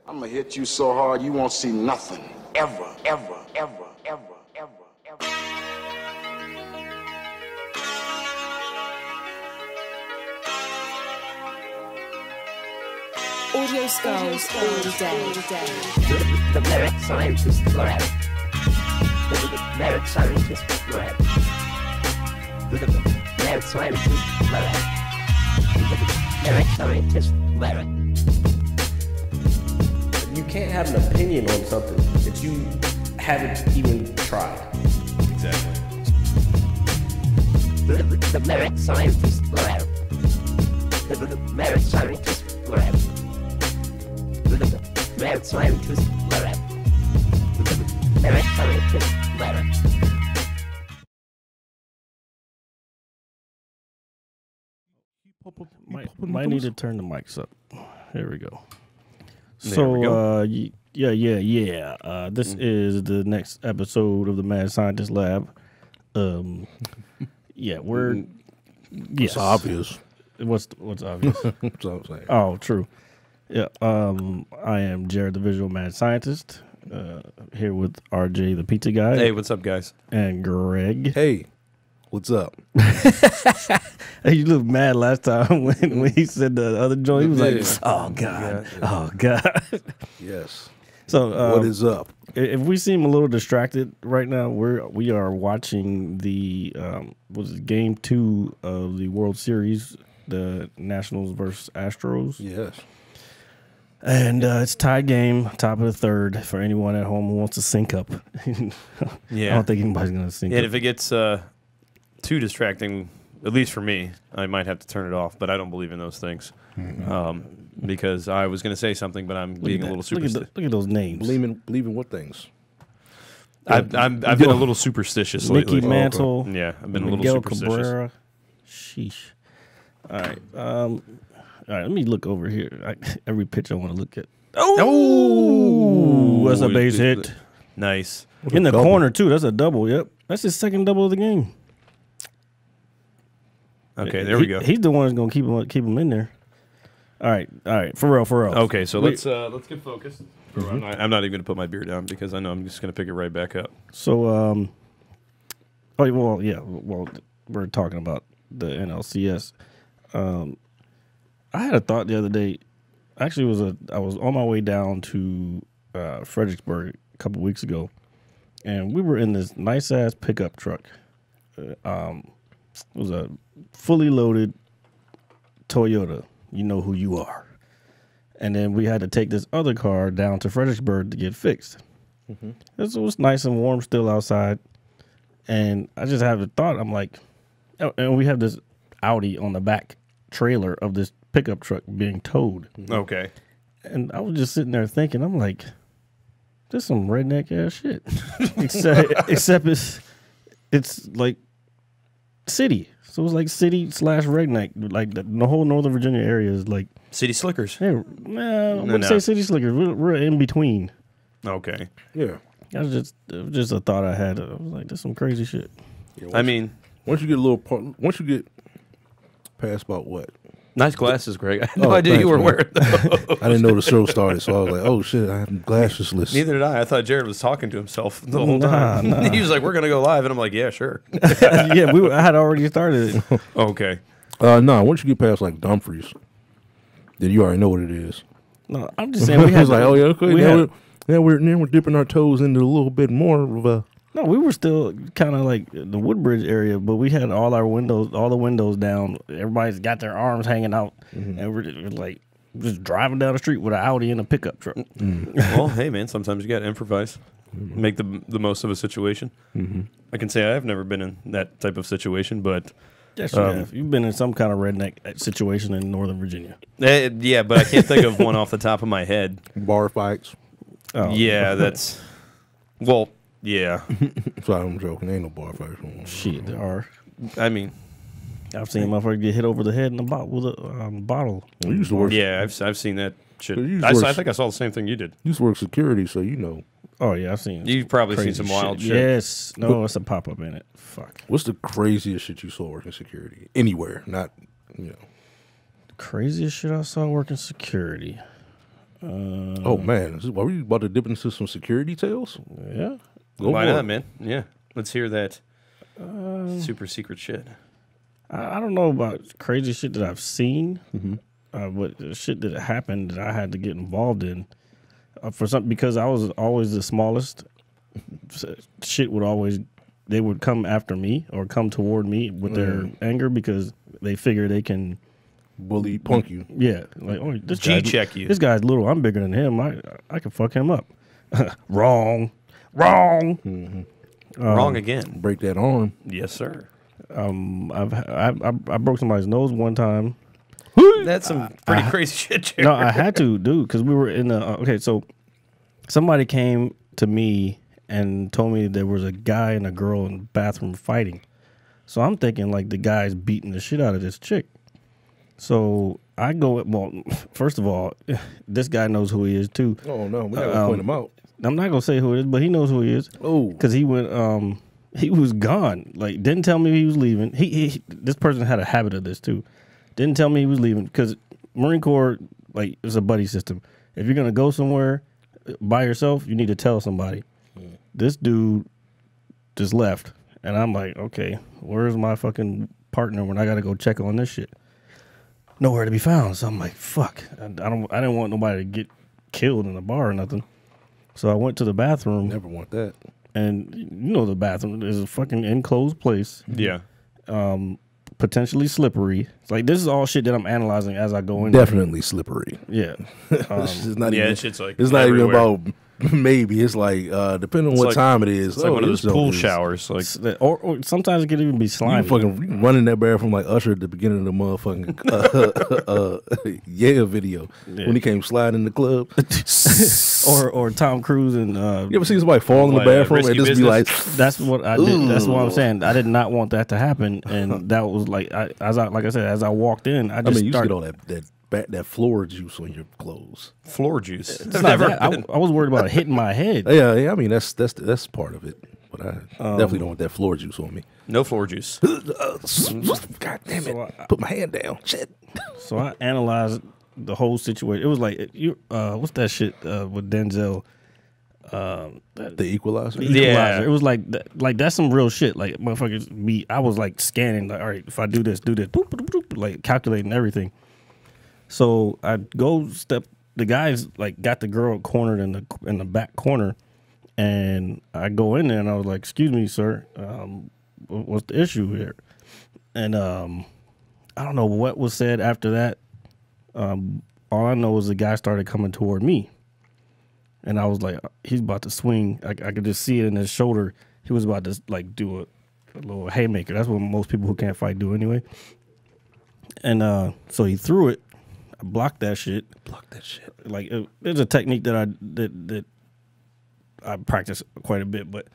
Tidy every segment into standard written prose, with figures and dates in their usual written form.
I'm gonna hit you so hard you won't see nothing. Ever, ever, ever, ever, ever, ever. Audio skulls all day. The merit scientist lab. The merit scientist lab. The merit scientist lab. The merit scientist lab. You can't have an opinion on something that you haven't even tried. Exactly. The merit scientist lab. The merit scientist lab. The merit scientist lab. The merit scientist lab. Might need to turn the mics up. Here we go. There we go. This is the next episode of the Mad Scientist Lab. We're It's obvious. What's obvious? That's what I'm saying. Oh, true. Yeah. I am Jared, the visual mad scientist. Here with RJ, the pizza guy. Hey, what's up, guys? And Greg. Hey, what's up? You looked mad last time when he said the other joint. He was like, "Oh God, oh God." Yes. So what is up? If we seem a little distracted right now, we are watching the game 2 of the World Series, the Nationals versus Astros. Yes. And it's tied game, top of the third, for anyone at home who wants to sync up. Yeah. I don't think anybody's going to sync And up. if it gets too distracting, at least for me, I might have to turn it off. But I don't believe in those things because I was going to say something, but I'm being a little superstitious. Look at those names. Believe in what things? I've been a little superstitious lately. Mickey Mantle. Yeah, I've been a Miguel little superstitious. Cabrera. Sheesh. All right. All right, let me look over here. Every pitch I want to look at. Oh, that's a base hit. Nice. In the corner, too. That's a double. Yep. That's his second double of the game. Okay, there we go. He's the one that's going to keep him in there. All right. For real. Okay, so let's get focused. I'm not even going to put my beer down because I know I'm just going to pick it right back up. So, we're talking about the NLCS. I had a thought the other day. Actually, I was on my way down to Fredericksburg a couple weeks ago, and we were in this nice ass pickup truck. It was a fully loaded Toyota. You know who you are. And then we had to take this other car down to Fredericksburg to get fixed. Mm-hmm. It was nice and warm still outside, and I just had a thought. I'm like, and we have this Audi on the back trailer of this pickup truck being towed. Okay. And I was just sitting there thinking, I'm like, this some redneck ass shit. except it's like city. So it's like city / redneck. Like the whole Northern Virginia area is like City Slickers. hey, I wouldn't say city slickers. We're in between. Okay. Yeah. That was just a thought I had. I was like, this some crazy shit. Yeah, I mean, once you get past about what? nice glasses, Greg. I had no idea you were wearing those. I didn't know the show started, so I was like, oh shit, I have glasses list. Neither did I. I thought Jared was talking to himself the whole time. Nah. He was like, we're going to go live. And I'm like, yeah, sure. Yeah, I had already started it. Okay. No, once you get past like Dumfries, then you already know what it is. No, I'm just saying we had It's like, oh yeah, okay. Now we're dipping our toes into a little bit more of a. No, we were still kind of like the Woodbridge area, but we had all the windows down. Everybody's got their arms hanging out, and we're like just driving down the street with an Audi and a pickup truck. Well, hey, man, sometimes you got to improvise, make the most of a situation. I can say I've never been in that type of situation, but... Yes, you have. You've been in some kind of redneck situation in Northern Virginia. Yeah, but I can't think of one off the top of my head. Bar fights. Oh. Yeah, that's... Well... Yeah. Sorry, I'm joking. Ain't no bar fights. Shit, there are. I mean... I've seen motherfuckers get hit over the head in with a bottle. Well, you used to work. Yeah, I've seen that shit. You I think I saw the same thing you did. You used to work security, so you know. Oh, yeah, I've seen You've probably seen crazy some wild shit. Yes. No, it's a pop-up in it. Fuck. What's the craziest shit you saw working security? Anywhere, not, The craziest shit I saw working security. Oh man, are we about to dip into some security tales? Yeah. Go Why for not, it. man? Yeah. Let's hear that super secret shit. I don't know about crazy shit that I've seen, but the shit that happened that I had to get involved in because I was always the smallest. Shit would always they would come after me or come toward me with their anger because they figure they can Bully, punk you. yeah like oh this G-check you. This guy's little. I'm bigger than him. I can fuck him up. Wrong. Wrong again. Break that arm. Yes, sir. I broke somebody's nose one time. That's some pretty crazy shit, Jared. No, I had to, dude, because we were in the okay. So somebody came to me and told me there was a guy and a girl in the bathroom fighting. So I'm thinking like the guy's beating the shit out of this chick. So I go, well, first of all, this guy knows who he is too. Oh no, we gotta point him out. I'm not gonna say who it is, but he knows who he is. Oh, Because he went, he was gone. Like, didn't tell me he was leaving. This person had a habit of this too. Didn't tell me he was leaving because Marine Corps, like, it's a buddy system. If you're gonna go somewhere by yourself, you need to tell somebody. This dude just left, and I'm like, okay, where's my fucking partner when I gotta go check on this shit? Nowhere to be found. So I'm like, fuck. I didn't want nobody to get killed in the bar or nothing. So I went to the bathroom. never want that. And you know the bathroom is a fucking enclosed place, Yeah. potentially slippery. It's like this is all shit that I'm analyzing as I go in. Definitely slippery. Yeah. It's not Yeah, even. shit's like It's not even everywhere. about maybe. It's like depending on what like- time it is. It's like one of this those pool joke is- showers. Like, Or sometimes it could even be You slimy. fucking running that bathroom like Usher at the beginning of the motherfucking yeah video when he came sliding in the club. or Tom Cruise and You ever seen somebody fall in the Like, bathroom and Risky just be like, Business? that's what I did. That's what I'm Ooh. saying. I did not want that to happen, and that was like like I said, as I walked in, I I just mean, you started. get all that floor juice on your clothes. floor juice. It's It's not that. I was worried about it hitting my head. Yeah, I mean that's part of it. But I definitely don't want that floor juice on me. No floor juice. God damn it! So Put my hand down. Shit. So I analyzed the whole situation. It was like what's that shit with Denzel? The Equalizer. Yeah. It was like that's some real shit. Like motherfuckers I was like scanning. Like, all right, if I do this, boop, boop, boop, boop, like calculating everything. So I go step. The guys like got the girl cornered in the back corner, and I go in there and I was like, "Excuse me, sir, what's the issue here?" And I don't know what was said after that. All I know is the guy started coming toward me. And I was like, he's about to swing. I could just see it in his shoulder. He was about to like do a little haymaker. That's what most people who can't fight do anyway. And so he threw it. I blocked that shit. Block that shit. Like there's a technique that I practice quite a bit, but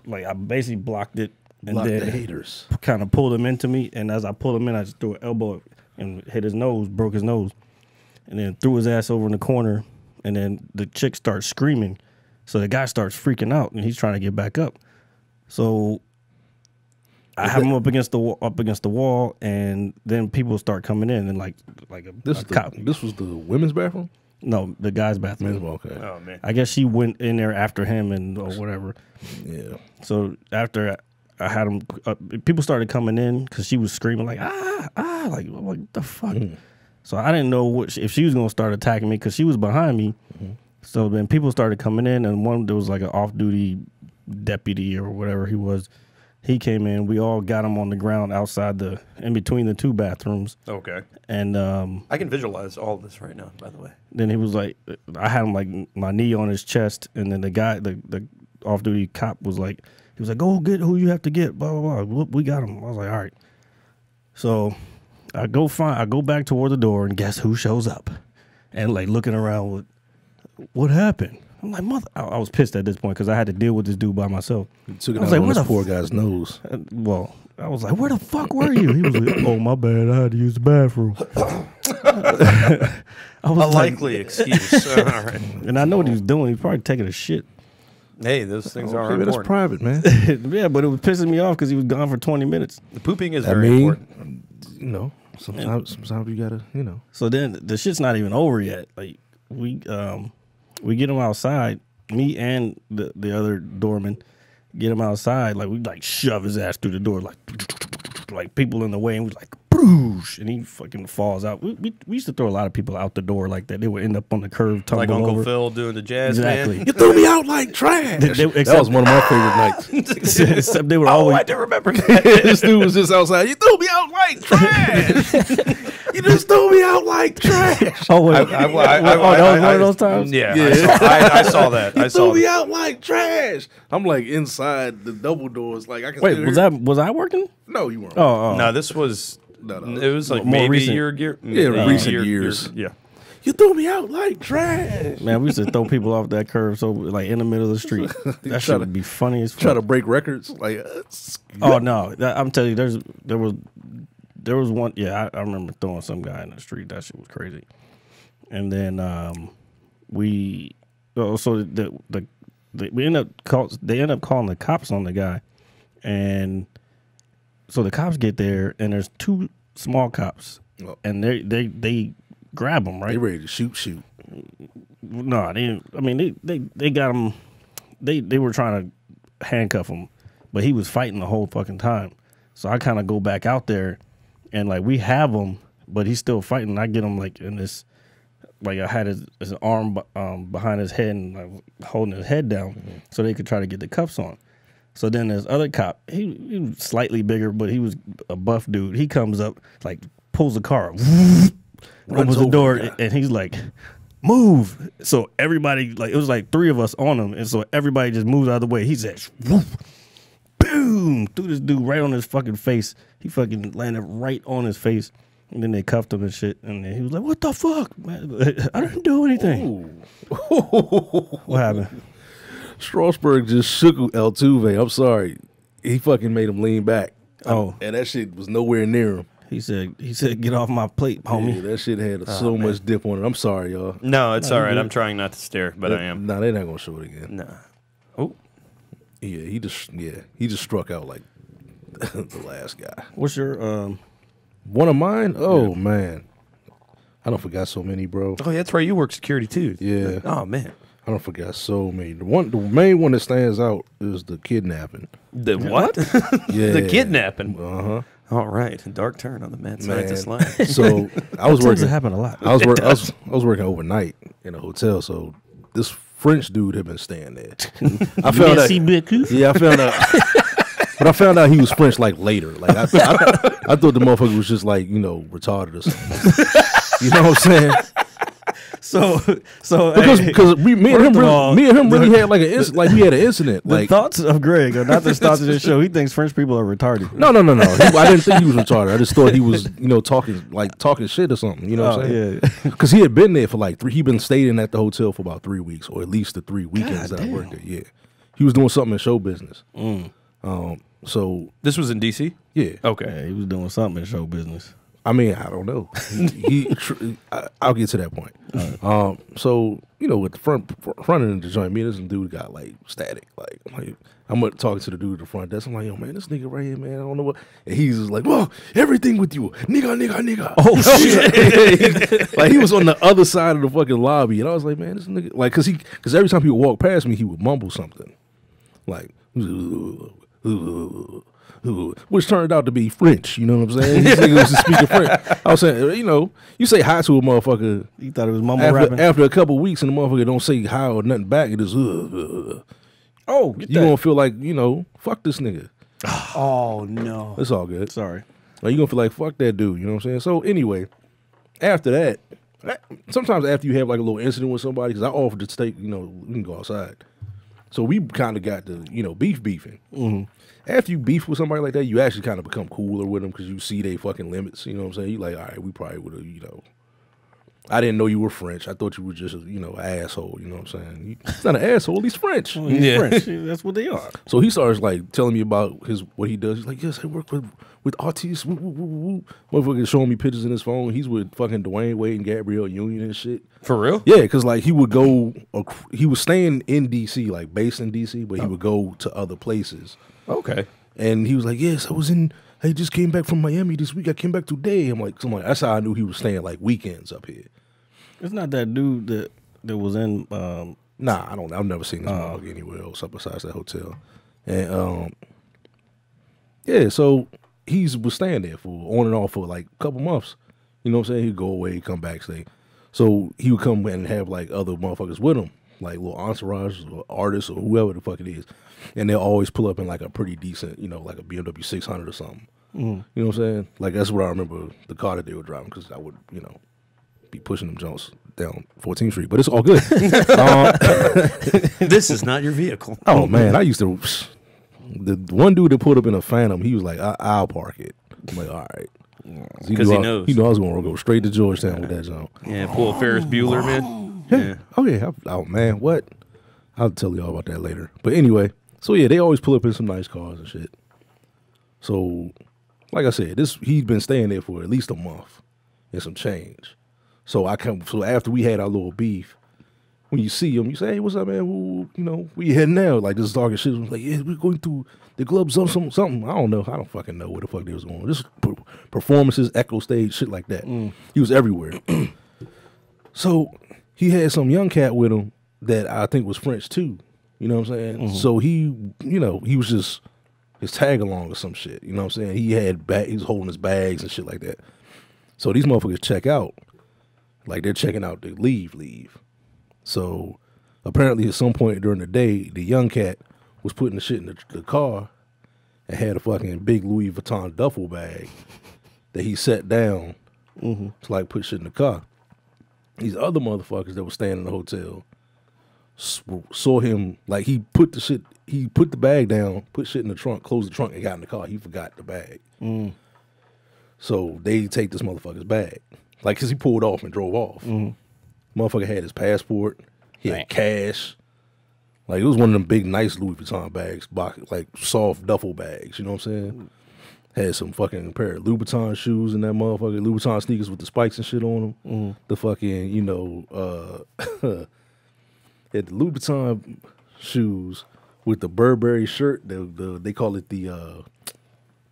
like I basically blocked it and Block the then haters. kind of pulled him into me. And as I pulled him in, I just threw an elbow and hit his nose, broke his nose, and then threw his ass over in the corner. And then the chick starts screaming. So the guy starts freaking out and he's trying to get back up. So I have him up against the wall, and then people start coming in and like This was the women's bathroom. No, the guy's bathroom. Okay. Oh man. I guess she went in there after him and or whatever. Yeah. So after I had him, people started coming in because she was screaming like like what the fuck. So I didn't know if she was gonna start attacking me because she was behind me. So then people started coming in, and there was like an off-duty deputy or whatever he was. He came in. We all got him on the ground outside in between the two bathrooms. Okay. And I can visualize all of this right now, by the way. then he was like, I had him like my knee on his chest, and then the guy, the off-duty cop was like, he was like, go get who you have to get, blah blah blah. We got him. I was like, all right. So I go back toward the door, and guess who shows up? And like looking around with, what happened? I'm like, mother. I was pissed at this point because I had to deal with this dude by myself. You took it I was out like, on where this the poor guy's nose. Well, I was like, where the fuck were you? He was like, oh my bad, I had to use the bathroom. I was A like, likely excuse. All right. and I know what he was doing. He was probably taking a shit. Hey, those things are Okay, that's important. private, man. Yeah, but it was pissing me off because he was gone for 20 minutes. The pooping is I very mean, important. you know, sometimes you gotta, you know. So then the shit's not even over yet. Like we get him outside. Me and the other doorman get him outside. Like we like shove his ass through the door, like people in the way, and we like broosh, and he fucking falls out. We used to throw a lot of people out the door like that. They would end up on the curb, tumble Like Uncle over. Phil doing the jazz Exactly. man. You threw me out like trash. That was one of my favorite nights. Except they were Oh, always. I do remember that. This dude was just outside. You threw me out like trash. You just threw me out like trash. Oh, wait. that that was one of those times? Yeah, Yeah. I saw that. I You saw threw me that. out like trash. I'm like inside the double doors. Like I can. Wait, still was I working? No, you weren't. Oh. No, this was. No. It was like More maybe recent. recent years. Yeah. You threw me out like trash. Man, we used to throw people off that curve, so like in the middle of the street. That shit would be funny as fuck. Try to break records. Like. Oh no, I'm telling you, there was one. Yeah, I remember throwing some guy in the street. That shit was crazy. And then we end up calling the cops on the guy, and so the cops get there, and there's two small cops, and they grab him, right? They ready to shoot. No, they didn't. I mean, they got him. They were trying to handcuff him, but he was fighting the whole fucking time. So I kind of go back out there, and like we have him, but he's still fighting. I get him like in this, like I had his arm behind his head and like, holding his head down, so they could try to get the cuffs on. So then this other cop, he was slightly bigger, but he was a buff dude. He comes up, like pulls the car, opens the door, and he's like, "Move!" So everybody, like it was like three of us on him, and so everybody just moves out of the way. He said, "Whoop." Boom! Threw this dude right on his fucking face. He fucking landed right on his face. And then they cuffed him and shit. And then he was like, "What the fuck? Man, I didn't do anything." What happened? Strasburg just shook Altuve. I'm sorry. He fucking made him lean back. Oh. And that shit was nowhere near him. He said, "Get off my plate, homie." Yeah, that shit had so much dip on it. I'm sorry, y'all. No, it's all right. I'm trying not to stare, but I am. Nah, they're not gonna show it again. Nah. Oh. Yeah, he just struck out like the last guy. What's your One of mine? Oh man. I don't forgot so many, bro. Oh, yeah, that's right. You work security too. Yeah. Oh man. I don't forgot so many. The main one that stands out is the kidnapping. The what? Yeah. The kidnapping. Uh-huh. All right. Dark turn on the mad Man. scientist line. So I was tends working. to happen a lot. I was working overnight in a hotel, so this French dude had been staying there. I found out. Yeah, I found out. But I found out he was French like later. Like I thought the motherfucker was just like retarded or something. You know what I'm saying? So Because me and him first of all, really had like we had an incident. the Like thoughts of Greg are not the thoughts of this show. He thinks French people are retarded. no. I didn't think he was retarded. I just thought he was talking shit or something. You know what I'm saying? Yeah. Because he had been there for like he'd been staying at the hotel for about 3 weeks, or at least the 3 weekends that I worked there. Yeah, he was doing something in show business. So This was in DC? yeah, Okay. Yeah, he was doing something in show business. I mean, I don't know. I'll get to that point. So with the front of the joint, me and this dude got like static. Like I'm talking to the dude at the front desk. I'm like, "Yo, man, this nigga right here, man, I don't know what." And he's just like, "Whoa, everything with you, nigga." Oh shit! Like he was on the other side of the fucking lobby, and I was like, "Man, this nigga," like, because every time he would walk past me, he would mumble something, like. Which turned out to be French, you know what I'm saying? This nigga was just speaking French. I was saying, you say hi to a motherfucker. You thought it was mumble rapping? After a couple weeks and the motherfucker don't say hi or nothing back, it is, Oh, get you gonna feel like, fuck this nigga. Oh no! It's all good. Sorry. Like, you gonna feel like, fuck that dude, you know what I'm saying? So anyway, after that, sometimes after you have like a little incident with somebody, because I offered to stay, we can go outside. So we kind of got the, beefing. Mm-hmm. After you beef with somebody like that, you actually kind of become cooler with them because you see they fucking limits. You know what I'm saying? You like, all right, we probably would have, I didn't know you were French. I thought you were just, an asshole. You know what I'm saying? He's not an asshole. He's French. Well, he's French. That's what they are. So he starts like telling me about what he does. He's like, yes, I work with artists. Woo, woo, woo, woo. Motherfucker showing me pictures in his phone. He's with fucking Dwayne Wade and Gabrielle Union and shit. For real? Yeah, because like he was staying in DC, like based in DC, but he would go to other places. Okay. And he was like, yes, I just came back from Miami this week. I came back today. I'm like, that's how I knew he was staying like weekends up here. It's not that dude that that was in. Nah, I don't. I've never seen this motherfucker anywhere else besides that hotel. And yeah, so was staying there for on and off for like a couple months. You know what I'm saying? He'd go away, come back, stay. So he would come in and have like other motherfuckers with him, like little entourage or artists or whoever the fuck it is, and they'll always pull up in like a pretty decent, like a BMW 600 or something. You know what I'm saying? Like that's what I remember the car that they were driving because I would, be pushing them Jones down 14th Street, but it's all good. This is not your vehicle. Oh man, I used to. The one dude that pulled up in a Phantom, he was like, "I'll park it." I'm like, all right, because he knows. He knew I was gonna go straight to Georgetown with that junk. Yeah, pull a Ferris Bueller, man. Yeah. Oh yeah. Oh man, what? I'll tell you all about that later. But anyway, so yeah, they always pull up in some nice cars and shit. So, like I said, he's been staying there for at least a month and some change. So So after we had our little beef, when you see him, you say, "Hey, what's up, man? We heading now?" Like just talking shit. Like, yeah, we're going to the club, something. I don't know. I don't fucking know where the fuck they was going. Just performances, echo stage, shit like that. He was everywhere. So he had some young cat with him that I think was French too. You know what I'm saying? So he was just his tag along or some shit. You know what I'm saying? He was holding his bags and shit like that. So these motherfuckers check out. Like they're checking out to leave. So apparently at some point during the day, the young cat was putting the shit in the car and had a fucking big Louis Vuitton duffel bag that he set down to like put shit in the car. These other motherfuckers that were staying in the hotel saw him, like he put the bag down, put shit in the trunk, closed the trunk and got in the car. He forgot the bag. So they take this motherfucker's bag. Like, cause he pulled off and drove off. Motherfucker had his passport. He had cash. Like, it was one of them big, nice Louis Vuitton bags, like soft duffel bags. You know what I'm saying? Had some fucking pair of Louboutin shoes in that motherfucker. Louboutin sneakers with the spikes and shit on them. The fucking, had the Louboutin shoes with the Burberry shirt. They call it the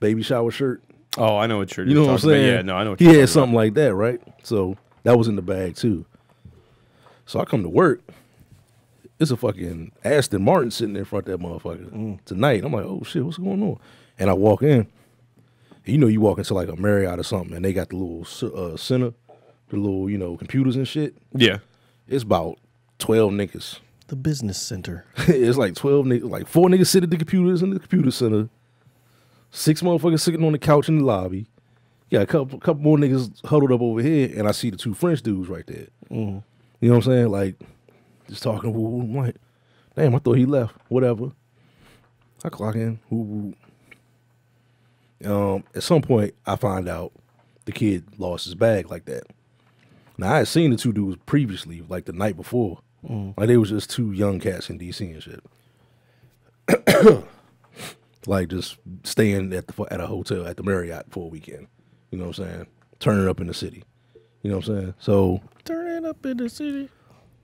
baby shower shirt. Oh, I know what shirt you know what I'm saying? Yeah, no, I know what he you're had something like that, right? So that was in the bag too. So I come to work. It's a fucking Aston Martin sitting in front of that motherfucker tonight. I'm like, oh shit, what's going on? And I walk in. And you walk into like a Marriott or something, and they got the little center, the little computers and shit. Yeah, it's about 12 niggas. The business center. It's like 12 niggas, like 4 niggas sit at the computers in the computer center. 6 motherfuckers sitting on the couch in the lobby. Yeah, a couple more niggas huddled up over here, and I see the 2 French dudes right there. You know what I'm saying? Like, just talking. I'm like, damn, I thought he left. Whatever. I clock in. At some point, I find out the kid lost his bag like that. Now, I had seen the 2 dudes previously, like the night before. Like, they was just 2 young cats in D.C. and shit. Like, just staying at a hotel at the Marriott for a weekend. You know what I'm saying? Turning up in the city. You know what I'm saying? So turning up in the city.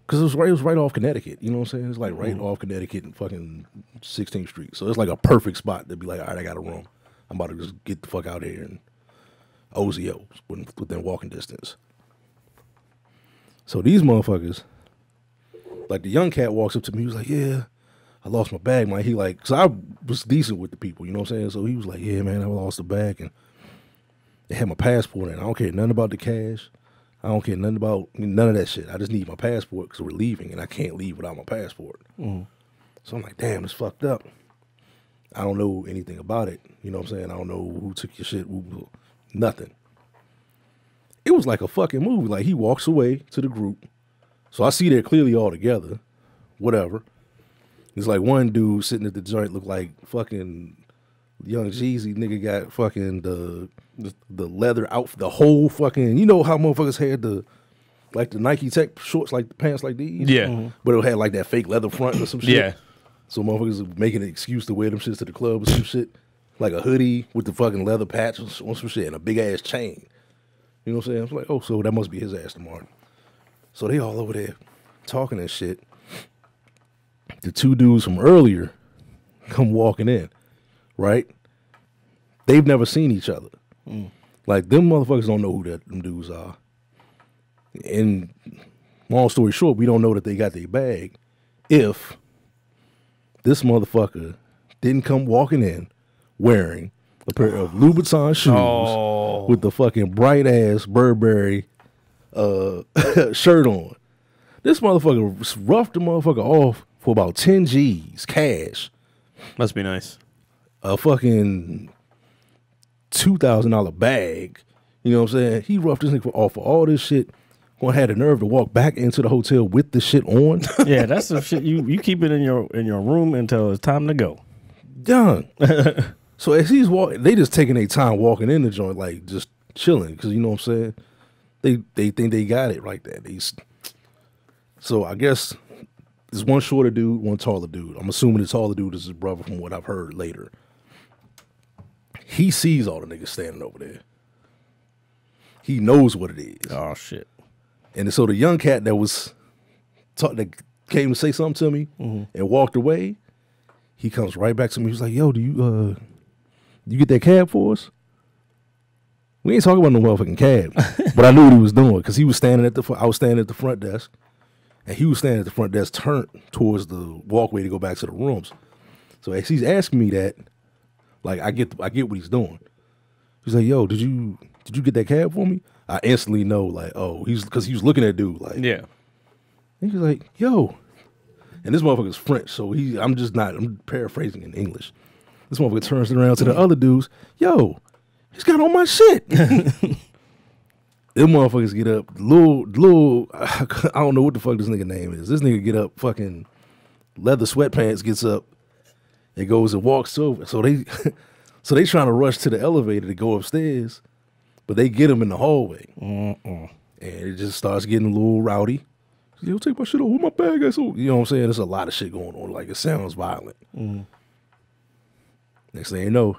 Because it was right off Connecticut. You know what I'm saying? It's like right off Connecticut and fucking 16th Street. So it's like a perfect spot to be like, all right, I got a room. I'm about to just get the fuck out of here and OZO within walking distance. So these motherfuckers, like the young cat walks up to me. He was like, yeah, I lost my bag, man. He like, cause I was decent with the people, you know what I'm saying? So he was like, yeah, man, I lost the bag and they had my passport and I don't care nothing about the cash. I don't care nothing about none of that shit. I just need my passport because we're leaving and I can't leave without my passport. So I'm like, damn, it's fucked up. I don't know anything about it. You know what I'm saying? I don't know who took your shit, nothing. It was like a fucking movie. Like he walks away to the group. So I see they're clearly all together. Whatever. It's like one dude sitting at the joint looked like fucking Young Jeezy nigga got fucking the leather outfit, the whole fucking, you know how motherfuckers had the Nike Tech shorts, like the pants like these? Yeah. But it had like that fake leather front or some shit. Yeah. So motherfuckers are making an excuse to wear them shits to the club or some shit. Like a hoodie with the fucking leather patch or some shit and a big ass chain. You know what I'm saying? I was like, oh, so that must be his Aston Martin. So they all over there talking and shit. The 2 dudes from earlier come walking in, right? They've never seen each other. Like, them motherfuckers don't know who them dudes are. And long story short, we don't know that they got their bag if this motherfucker didn't come walking in wearing a pair of Louboutin shoes with the fucking bright ass Burberry shirt on. This motherfucker roughed the motherfucker off for about 10 G's cash. Must be nice. A fucking $2,000 bag. You know what I'm saying? He roughed this nigga off for all this shit. Gonna have the nerve to walk back into the hotel with the shit on. Yeah, that's the shit. You keep it in your room until it's time to go. Done. So as he's walking, they just taking their time walking in the joint, like just chilling, because you know what I'm saying? They think they got it like that. So I guess there's one shorter dude, one taller dude. I'm assuming the taller dude is his brother from what I've heard later. He sees all the niggas standing over there. He knows what it is. Oh shit. And so the young cat that came to say something to me and walked away, he comes right back to me. He's like, "Yo, do you get that cab for us?" We ain't talking about no motherfucking cab, but I knew what he was doing because he was standing I was standing at the front desk, and he was standing at the front desk, turned towards the walkway to go back to the rooms. So as he's asking me that, like I get what he's doing. He's like, "Yo, did you get that cab for me?" I instantly know, like, oh, because he was looking at dude, like, Yeah. and he's like, "Yo," and this motherfucker's French, so I'm paraphrasing in English. This motherfucker turns around to the other dudes, "Yo, he's got all my shit." Them motherfuckers get up, little, I don't know what the fuck this nigga name is. This nigga get up, fucking leather sweatpants, gets up, and goes and walks over. So they trying to rush to the elevator to go upstairs, but they get him in the hallway, and it just starts getting a little rowdy. Yo, take my shit off with my bag. You know what I'm saying? There's a lot of shit going on. Like, it sounds violent. Next thing you know,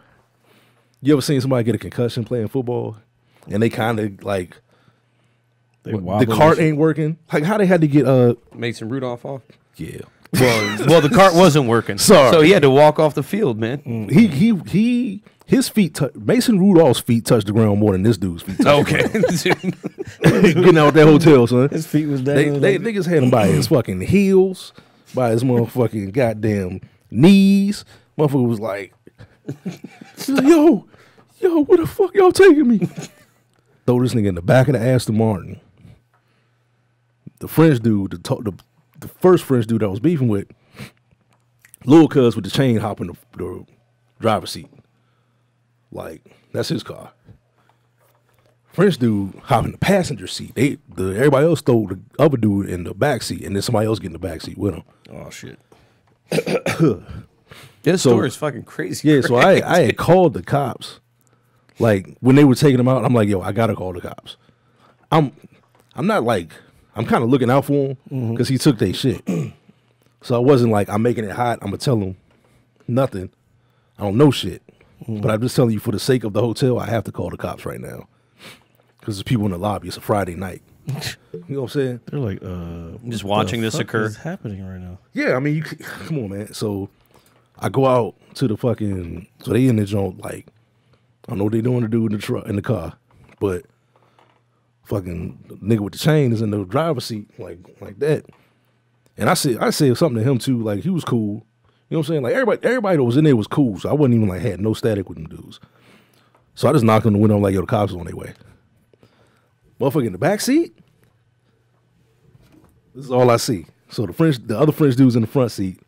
you ever seen somebody get a concussion playing football, and they kind of like the cart ain't working? Like how they had to get Mason Rudolph off? Yeah. Well, the cart wasn't working. Sorry. So he had to walk off the field, man. His feet, Mason Rudolph's feet touched the ground more than this dude's feet touched the ground. Getting out that hotel, son. His feet was down. They niggas had him by his fucking heels, by his motherfucking goddamn knees. Motherfucker was like, yo, where the fuck y'all taking me? Throw this nigga in the back of the Aston Martin. The French dude, the first French dude I was beefing with, Lil Cuz with the chain hopping the driver's seat. Like, that's his car. French dude hopping the passenger seat. Everybody else stole the other dude in the back seat, and then somebody else get in the back seat with him. Oh shit. This story is fucking crazy. Yeah, so I had called the cops. Like, when they were taking him out, I'm like, yo, I gotta call the cops. I'm not like, I'm kind of looking out for him because he took their shit. So I wasn't like, I'm making it hot. I'm gonna tell him nothing. I don't know shit. But I'm just telling you, for the sake of the hotel, I have to call the cops right now because there's people in the lobby. It's a Friday night. You know what I'm saying? They're like, just watching this occur. What's happening right now? Yeah, I mean, come on, man. So I go out to the fucking, so they in the joint, like, I don't know what they doing to do in the truck, in the car, but fucking nigga with the chain is in the driver's seat, like that. And I said something to him too, like he was cool. You know what I'm saying? Like everybody that was in there was cool, so I wasn't even like had no static with them dudes. So I just knocked on the window, I'm like, yo, the cops is on their way. Motherfucker in the back seat. This is all I see. So the other French dude's in the front seat.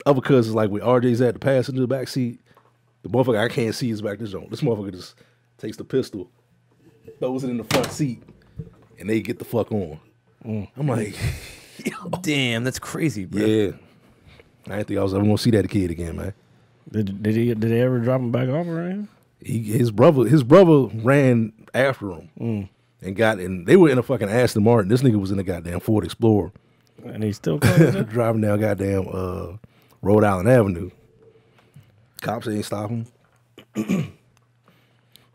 Other cousins like where RJ's at, the passenger back seat. The motherfucker I can't see is back this zone. This motherfucker just takes the pistol, throws it in the front seat, and they get the fuck on. I'm like, yo. Damn, that's crazy, bro. Yeah. I didn't think I was ever gonna see that kid again, man. Did they ever drop him back off or anything? His brother ran after him and they were in a fucking Aston Martin. This nigga was in a goddamn Ford Explorer. And he still driving down goddamn Rhode Island Avenue. Cops ain't stop him.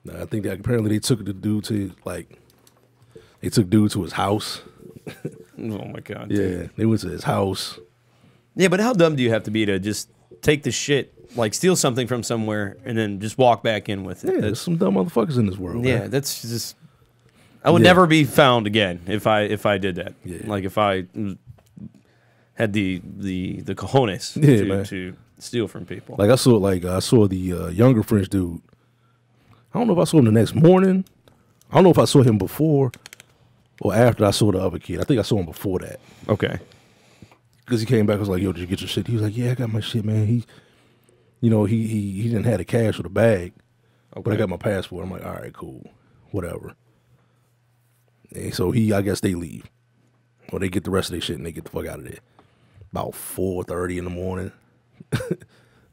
Nah, I think that apparently they took the dude to his house. Oh my god. Yeah, Dude. they went to his house. Yeah, but how dumb do you have to be to just take the shit, like steal something from somewhere, and then just walk back in with it? Yeah, there's some dumb motherfuckers in this world. Yeah, man. that's just. I would Yeah. never be found again if I did that. Yeah. Like if I had the cojones man. to steal from people. Like I saw the younger French dude. I don't know if I saw him the next morning. I don't know if I saw him before or after I saw the other kid. I think I saw him before that. Okay. Because he came back, I was like, yo, did you get your shit? He was like, yeah, I got my shit, man. He didn't have the cash or the bag, but I got my passport. I'm like, all right, cool, whatever. And so I guess they leave. Or they get the rest of their shit and they get the fuck out of there. About 4:30 in the morning.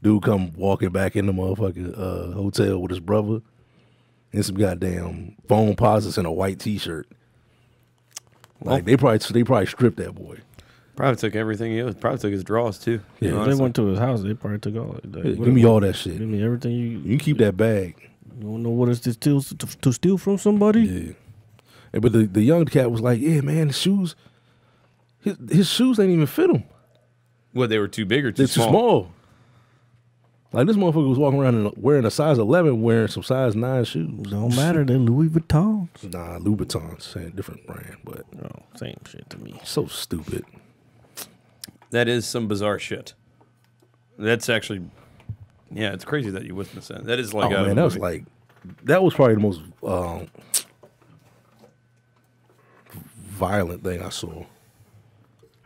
Dude come walking back in the motherfucking hotel with his brother and some goddamn phone posits and a white T-shirt. Like they probably stripped that boy. Probably took everything he was. Probably took his drawers too. Yeah. If they went to his house, they probably took all of it. Yeah, give me all that shit. Give me everything You can keep that bag. You don't know what it's to steal from somebody? Yeah. And, but the young cat was like, yeah, man, the shoes, his shoes ain't even fit him. What, they were too big or too They're small? too small. Like this motherfucker was walking around wearing a size 11, wearing some size 9 shoes. Don't matter. They're Louis Vuittons. Nah, Louboutins, same different brand, but Same shit to me. so stupid. That is some bizarre shit. That's actually, yeah, it's crazy that you witnessed that. That is like, Oh man, that was probably the most violent thing I saw.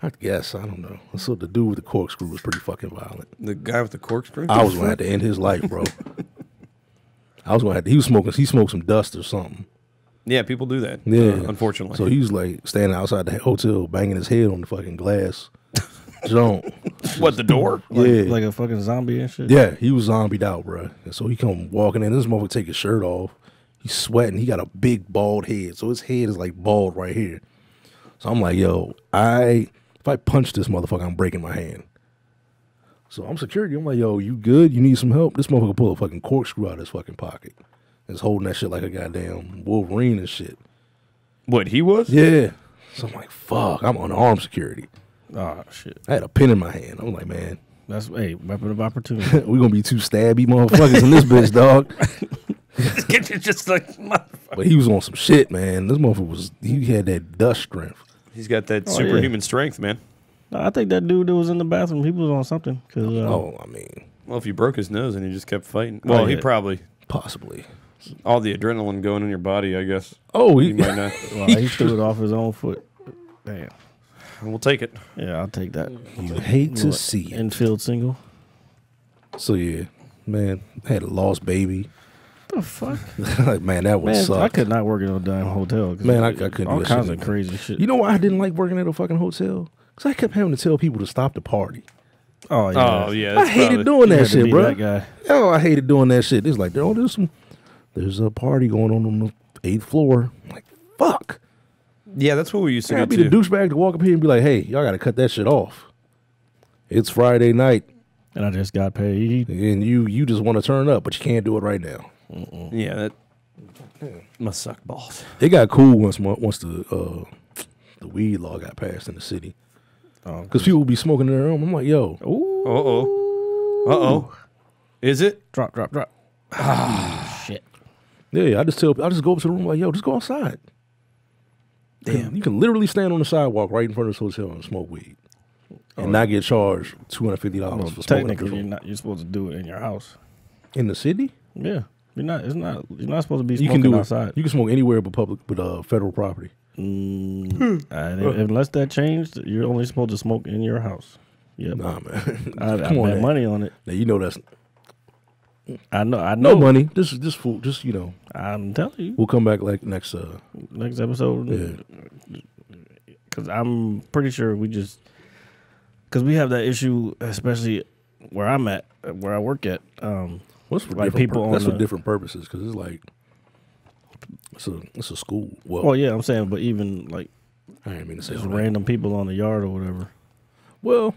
I guess, I don't know. I saw the dude with the corkscrew was pretty fucking violent. the guy with the corkscrew. I was gonna have to end his life, bro. I was gonna have to. He smoked some dust or something. Yeah, people do that. Yeah, unfortunately. So he was like standing outside the hotel, banging his head on the fucking glass. Jump. What, the door? Yeah, Like a fucking zombie and shit? yeah. He was zombied out, bro. And so he come walking in. This motherfucker take his shirt off. He's sweating. He got a big bald head, so his head is like bald right here. So I'm like, yo, if I punch this motherfucker, I'm breaking my hand. So I'm security. I'm like, yo, you good? You need some help? This motherfucker pull a fucking corkscrew out of his fucking pocket. And is holding that shit like a goddamn Wolverine and shit. What, he was? Yeah. So I'm like, fuck, I'm unarmed security. Oh, shit. I had a pen in my hand. I'm like, man, That's, weapon of opportunity. we gonna be two stabby motherfuckers in this bitch, dog. Just like, But he was on some shit, man. This motherfucker he had that dust strength. he's got that Oh, superhuman strength, man. No, I think that dude that was in the bathroom, he was on something. Cause, I mean, Well, if you broke his nose and he just kept fighting. Well, he yeah. probably, possibly. all the adrenaline going in your body, I guess. Oh, You might not. well, he threw it off his own foot. Damn. We'll take it. Yeah, I'll take that. You hate to see it. Infield single. So yeah, man, I had a lost baby. The fuck? Like, man, that would Man, suck. I could not work in a damn hotel. 'Cause Man, I couldn't all do that kinds shit of crazy shit. You know why I didn't like working at a fucking hotel? Because I kept having to tell people to stop the party. Oh, yeah. Oh, yeah. I that's hated probably- doing You that had to shit, be bro. that guy. Oh, I hated doing that shit. It's like, there's a party going on the 8th floor. I'm like, fuck. Yeah, that's what we used to I'd do be the too. douchebag to walk up here and be like, hey, y'all got to cut that shit off. It's Friday night, And I just got paid. and you just want to turn up, but you can't do it right now. Yeah, that must suck balls. It got cool once the weed law got passed in the city. Because people would be smoking in their room. I'm like, yo, Uh-oh. Uh-oh. Is it? Drop. Shit. yeah, I just go up to the room like, yo, just go outside. Damn. You can literally stand on the sidewalk right in front of this hotel and smoke weed. And not get charged $250 Well, for smoking up technically, your you're supposed to do it in your house. in the city. Yeah. You're not supposed to be You smoking can do outside. it. You can smoke anywhere but federal property. Unless that changed, you're only supposed to smoke in your house. Yep. Nah, man. I Come on, bet man. money on it. Now you know that's I know. no money. This fool. Just I'm telling you. we'll come back like next. Next episode. Yeah. Because I'm pretty sure because we have that issue, especially where I'm at, where I work at. What's for Like different people on that's for the- different purposes because it's like it's a school. Well, yeah, I'm saying, but even like I didn't mean to say just all that. random people on the yard or whatever. Well,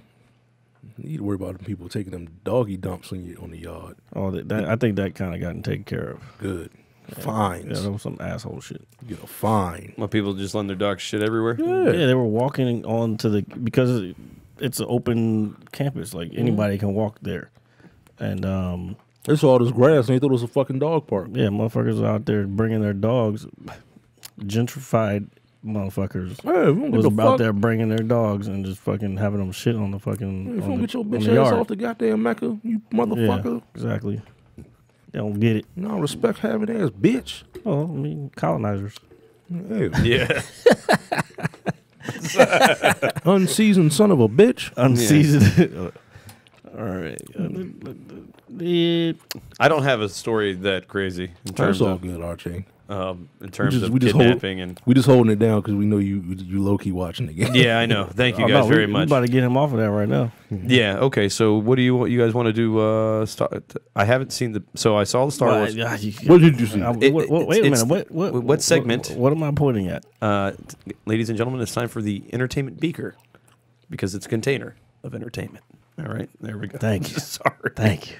you need to worry about them people taking them doggy dumps on the yard. Oh, I think that kind of gotten taken care of. Good. Yeah, Fines. that was some asshole shit. You get a fine. Well, people just letting their dogs shit everywhere. Yeah, they were walking onto because it's an open campus. Like anybody can walk there, and They saw all this grass and they thought it was a fucking dog park. yeah, motherfuckers are out there bringing their dogs. gentrified motherfuckers Hey, we don't was give a out fuck. there bringing their dogs and just fucking having them shit on the fucking. If you on don't the, get your on bitch the ass yard. off the goddamn Mecca, you Yeah, motherfucker. exactly. They don't get it. No respect having ass bitch. Oh, I mean, colonizers. Hey, Yeah. unseasoned son of a bitch. Unseasoned. All right. I don't have a story that crazy in That's terms all of good, Archie. in terms of hold- kidnapping and. We just holding it down because we know you low key watching the game. Yeah, I know. Thank you Oh, guys no, very we much. about to get him off of that right now. Yeah. Okay. So, what do you guys want to do? Start. I haven't seen the. So I saw the Star Wars. What did you see? Wait a it's- minute. what segment? What am I pointing at? Ladies and gentlemen, it's time for the entertainment beaker because it's a container of entertainment. All right. There we go. Thank you. Sorry. Thank you.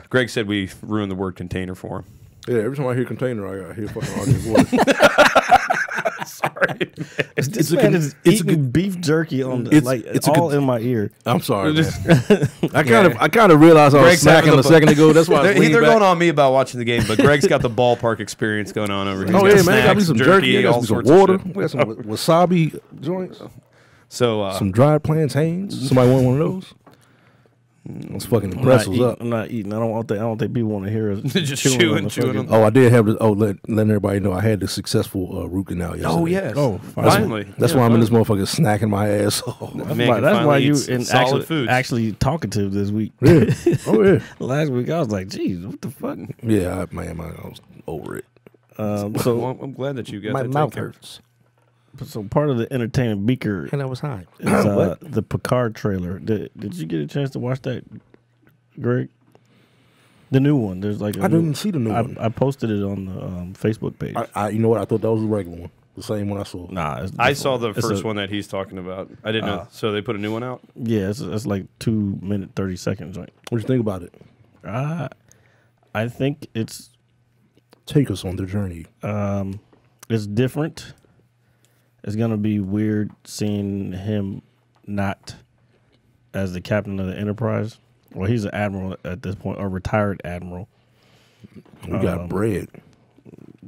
Greg said we ruined the word container for him. Yeah, every time I hear container, I hear fucking Archie's voice. Sorry. This man is eating beef jerky on the, it's a all con- in my ear. I'm sorry, man. I kind of realized I was Greg's having snacking a the- second ago. That's why I was They're leaning back. going on me about watching the game, but Greg's got the ballpark experience going on over here. Oh He's yeah, man! I got me snacks, some jerky. I got all me some sorts of water. shit. We got some wasabi joints. So Some dried plantains. Somebody want one of those? Let's fucking impress us up. I'm not eating. I don't think people want to hear us Just chewing on the chewing fucking- on- Oh, I did have. Letting everybody know I had the successful root canal yesterday. Oh yes. Oh, finally. That's why I'm in this motherfucker snacking my ass off. That's Man why, can that's why finally you eat in solid foods. actually talkative this week. Yeah. Oh yeah. Last week I was like, "Geez, what the fuck?" Yeah, man, I was over it. So So, I'm glad that you got My that mouth taken care of. hurts. so part of the entertainment beaker And I was high. is the Picard trailer. Did you get a chance to watch that, Greg? The new one. There's like I didn't see the new one. I posted it on the Facebook page. I you know what? I thought that was the regular one, the same one I saw. Nah, it's I saw the different. first It's a- one that he's talking about. I didn't know. So they put a new one out. Yeah, it's like 2 minute 30-second joint. What do you think about it? I think it's Take us on the journey. it's different. It's gonna be weird seeing him not as the captain of the Enterprise. Well, he's an admiral at this point, or retired admiral. We got bread.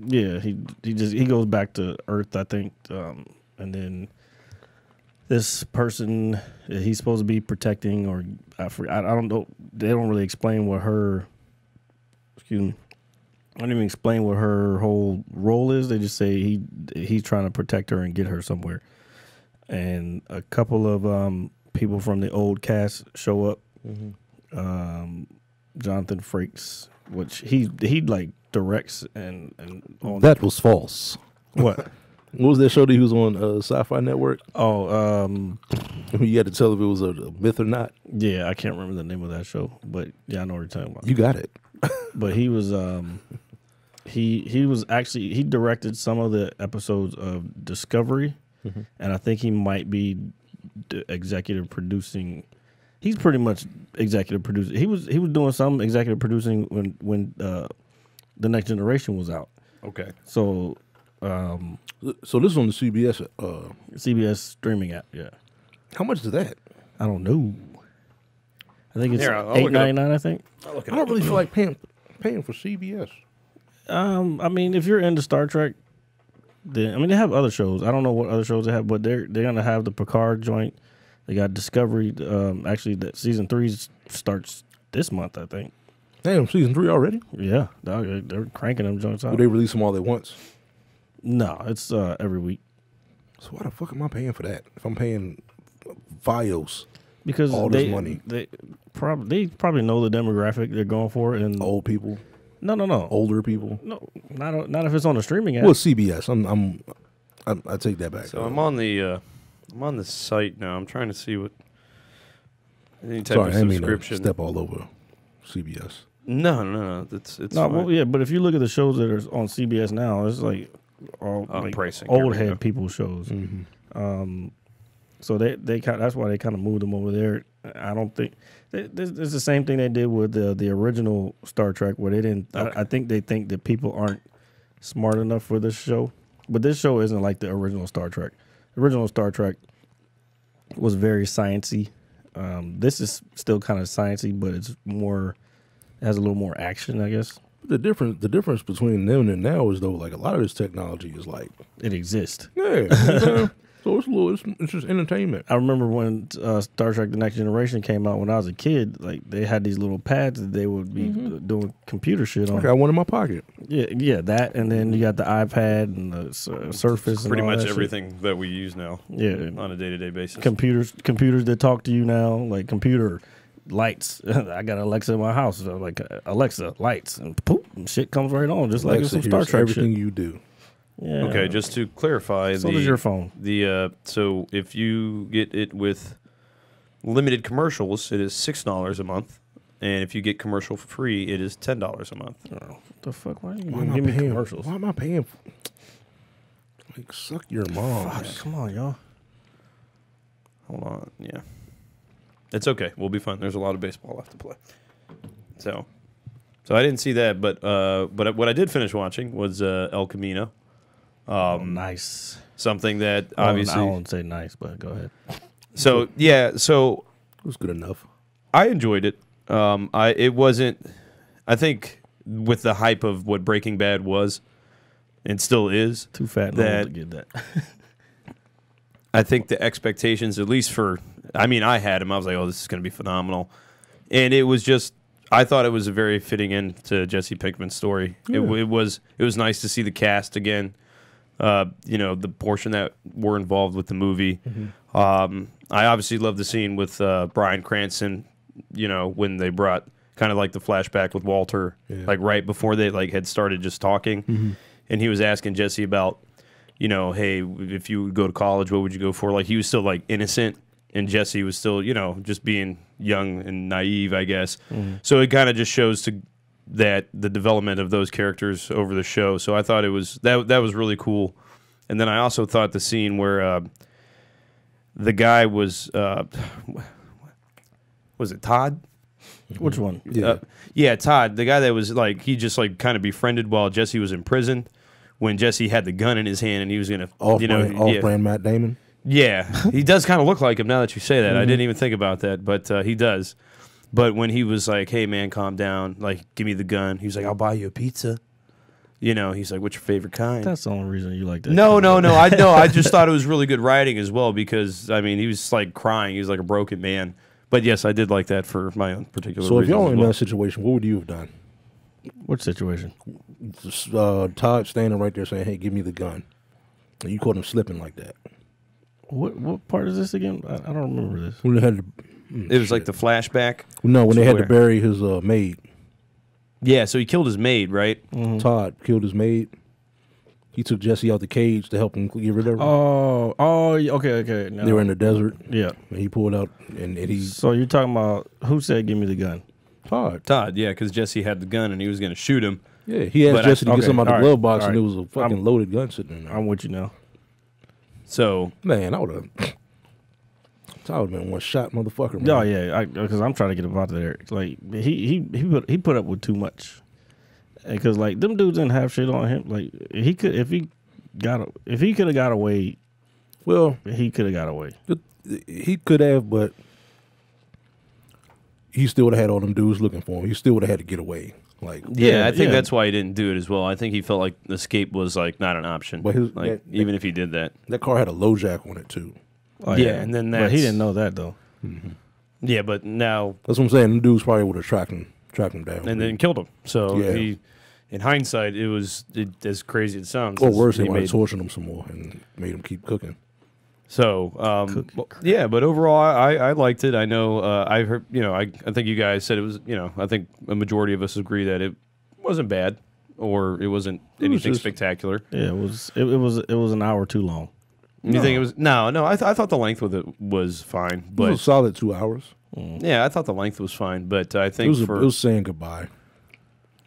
Yeah, he goes back to Earth, I think, and then this person he's supposed to be protecting, or I don't know. They don't really explain what her. Excuse me. I don't even explain what her whole role is. They just say he's trying to protect her and get her somewhere. And a couple of people from the old cast show up. Jonathan Frakes, which he like directs and on That was false. what? What was that show that he was on Sci-Fi Network? Oh, You had to tell if it was a myth or not. yeah, I can't remember the name of that show, but yeah, I know what you're talking about. You got it. But he was he was actually he directed some of the episodes of Discovery, and I think he might be executive producing. He's pretty much executive producer. He was doing some executive producing when the Next Generation was out. Okay. So So this is on the CBS. CBS streaming app. Yeah, How much is that? I don't know. I think it's Here, I'll look it up. $8.99. I think. I don't really feel like paying for CBS. I mean, if you're into Star Trek, then I mean they have other shows. I don't know what other shows they have, but they're gonna have the Picard joint. They got Discovery. Actually, that season 3 starts this month, I think. Damn, season 3 already? Yeah, they're cranking them joints out. Will they release them all at once? No, it's every week So why the fuck am I paying for that? If I'm paying Fios, because all this money. They probably know the demographic they're going for, and old people, no, older people. no, not if it's on the streaming app. Well, CBS. I take that back. So I'm on the site now. I'm trying to see what any type Sorry, I of didn't mean to subscription. step all over CBS. No. It's No, fine. well, yeah, but if you look at the shows that are on CBS now, it's like all like pricing. Here old we head go. people shows. So they kind that's why they kind of moved them over there. I don't think it's the same thing they did with the original Star Trek, where they didn't. I think they think that people aren't smart enough for this show, but this show isn't like the original Star Trek. Original Star Trek was very sciencey. This is still kind of sciencey, but it's more has a little more action, I guess. The difference between then and now is though, like a lot of this technology is like It exists. yeah. So it's just entertainment. I remember when Star Trek: The Next Generation came out when I was a kid. Like they had these little pads that they would be doing computer shit on. I got one in my pocket. Yeah, that, and then you got the iPad and the Surface. Pretty and all much that everything that we use now. Yeah. On a day-to-day basis. Computers that talk to you now, like computer lights. I got Alexa in my house. So like Alexa lights, and poof, and shit comes right on, just like Alexa some Star hears Trek everything shit. you do. Yeah. Okay, just to clarify, So does your phone. So if you get it with limited commercials, it is $6 a month, and if you get commercial free, it is $10 a month. Oh, what the fuck? Why are you Why am I give me paying? commercials? Why am I paying? Like suck your mom. Fuck, come on, y'all. Hold on, yeah, it's okay. We'll be fine. There's a lot of baseball left to play. So I didn't see that, but what I did finish watching was El Camino. Nice. Something that I obviously. won't say nice, but go ahead. So yeah, so It was good enough. I enjoyed it. It wasn't. I think with the hype of what Breaking Bad was, and still is, Too fat and that old to get that. I think the expectations, at least for, I mean, I had them. I was like, oh, this is going to be phenomenal, and it was just. I thought it was a very fitting end to Jesse Pinkman's story. Yeah. It was nice to see the cast again. The portion that were involved with the movie. I obviously love the scene with Bryan Cranston. When they brought kind of like the flashback with Walter, like right before they like had started just talking, and he was asking Jesse about, hey, if you would go to college, what would you go for? Like he was still like innocent, and Jesse was still, just being young and naive, I guess. So it kind of just shows that the development of those characters over the show. So I thought it was that was really cool. And then I also thought the scene where the guy was it Todd? Which one? Yeah. Todd, the guy that was like he just like kind of befriended while Jesse was in prison when Jesse had the gun in his hand and he was gonna Off-brand Matt Damon. Yeah, he does kind of look like him now that you say that. I didn't even think about that, but he does. But when he was like, hey, man, calm down. Like, give me the gun. He was like, I'll buy you a pizza. He's like, what's your favorite kind? That's the only reason you like that. No. I just thought it was really good writing as well because, I mean, he was like crying. He was like a broken man. But yes, I did like that for my own particular So if reasons y'all as in well. that situation, what would you have done? What situation? Todd standing right there saying, hey, give me the gun. And you caught him slipping like that. What part is this again? I don't remember this. When they had It was like the flashback. when they had to where- bury his maid. Yeah, so he killed his maid, right? Todd killed his maid. He took Jesse out the cage to help him get rid of her. Okay. No. They were in the desert. Yeah. And he pulled out and he So you're talking about who said give me the gun? Todd. Yeah, because Jesse had the gun and he was going to shoot him. Yeah, he asked But Jesse to get okay, something out the all right, glove box all and it right. was a fucking loaded gun sitting in there. I'm with you now. So, Man, I would have. Todd would have been one shot motherfucker. Man. Oh yeah, because I'm trying to get him out of there. Like he put up with too much. Because like them dudes didn't have shit on him. Like he could if he could have got away. Well, He could have got away. he could have, but he still would have had all them dudes looking for him. He still would have had to get away. Like yeah, I think yeah. that's why he didn't do it as well. I think he felt like escape was like not an option. But his- like that- even if he did that. that car had a low jack on it too. Oh, Yeah, and then but he that's- didn't know that though. Yeah, but now That's what I'm saying. Them dudes probably would have tracked him down. and then killed him. So Yeah. he, in hindsight, it was as crazy as it sounds. or as worse, they he might have made- tortured him some more and made him keep cooking. So yeah, but overall, I liked it. I know I heard I think you guys said it was I think a majority of us agree that it wasn't bad or it wasn't anything just- spectacular. Yeah, it was an hour too long. You think it was no? I thought the length with it was fine, It was a but solid 2 hours. yeah, I thought the length was fine. But I It think was, for it was saying goodbye.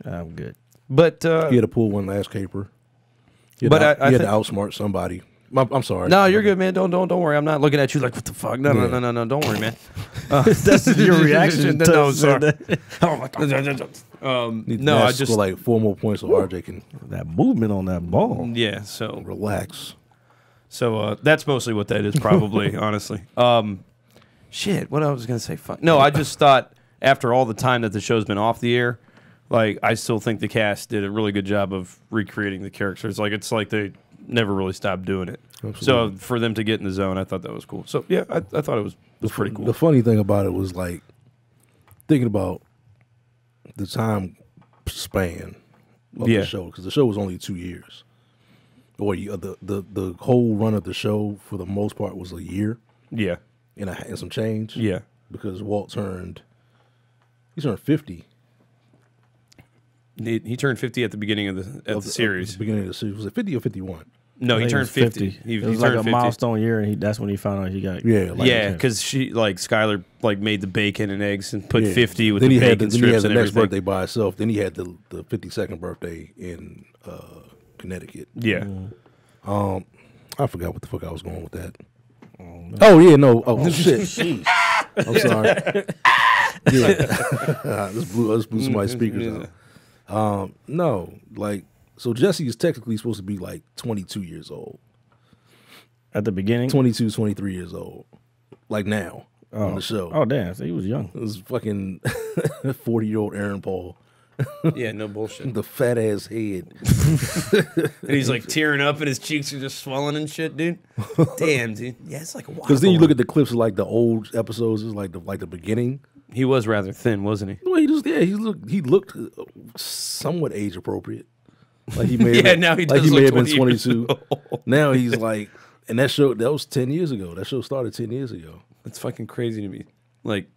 I'm good. but He had to pull one last caper. He had But to, I he had to think- outsmart somebody. I'm sorry. no, you're good, man. Don't worry. I'm not looking at you like what the fuck. No, Yeah. no. Don't worry, man. That's your reaction. No, to sorry. that. Need to No, I ask just for like 4 more points so RJ can That movement on that ball. yeah. So relax. So that's mostly what that is, probably, honestly. Shit, what I was gonna say? No, I just thought after all the time that the show's been off the air, like I still think the cast did a really good job of recreating the characters. Like it's like they never really stopped doing it. Absolutely. So for them to get in the zone, I thought that was cool. So yeah, I thought it was pretty cool. The funny thing about it was like thinking about the time span of the show, because the show was only 2 years, or the whole run of the show for the most part was a year. Yeah, and some change. Yeah, because Walt turned 50. He turned 50 at the beginning of the series. The beginning of the series. Was it 50 or 51? No, he turned 50. It was like a milestone year, and that's when he found out he got. Yeah, because Skylar made the bacon and eggs and put 50 with then the he had bacon then strips he had the and next everything. birthday by itself. Then he had the 52nd birthday in Connecticut. Yeah. I forgot what the fuck I was going with that. Oh yeah, no. Oh shit. I'm sorry. Yeah. This blew somebody's speakers out. No, so Jesse is technically supposed to be like 22 years old. At the beginning? 22, 23 years old. Like now on the show. Oh, damn. So he was young. It was fucking 40-year-old Aaron Paul. Yeah, no bullshit. The fat ass head. And he's like tearing up and his cheeks are just swelling and shit, dude. Damn, dude. Yeah, it's like a because then you look at the clips of like the old episodes, it's like the beginning. He was rather thin, wasn't he? Well, he looked somewhat age appropriate. Like he may have, now he does like he may have been 22. 22. Now he's like, and that was 10 years ago. That show started 10 years ago. That's fucking crazy to me. Like,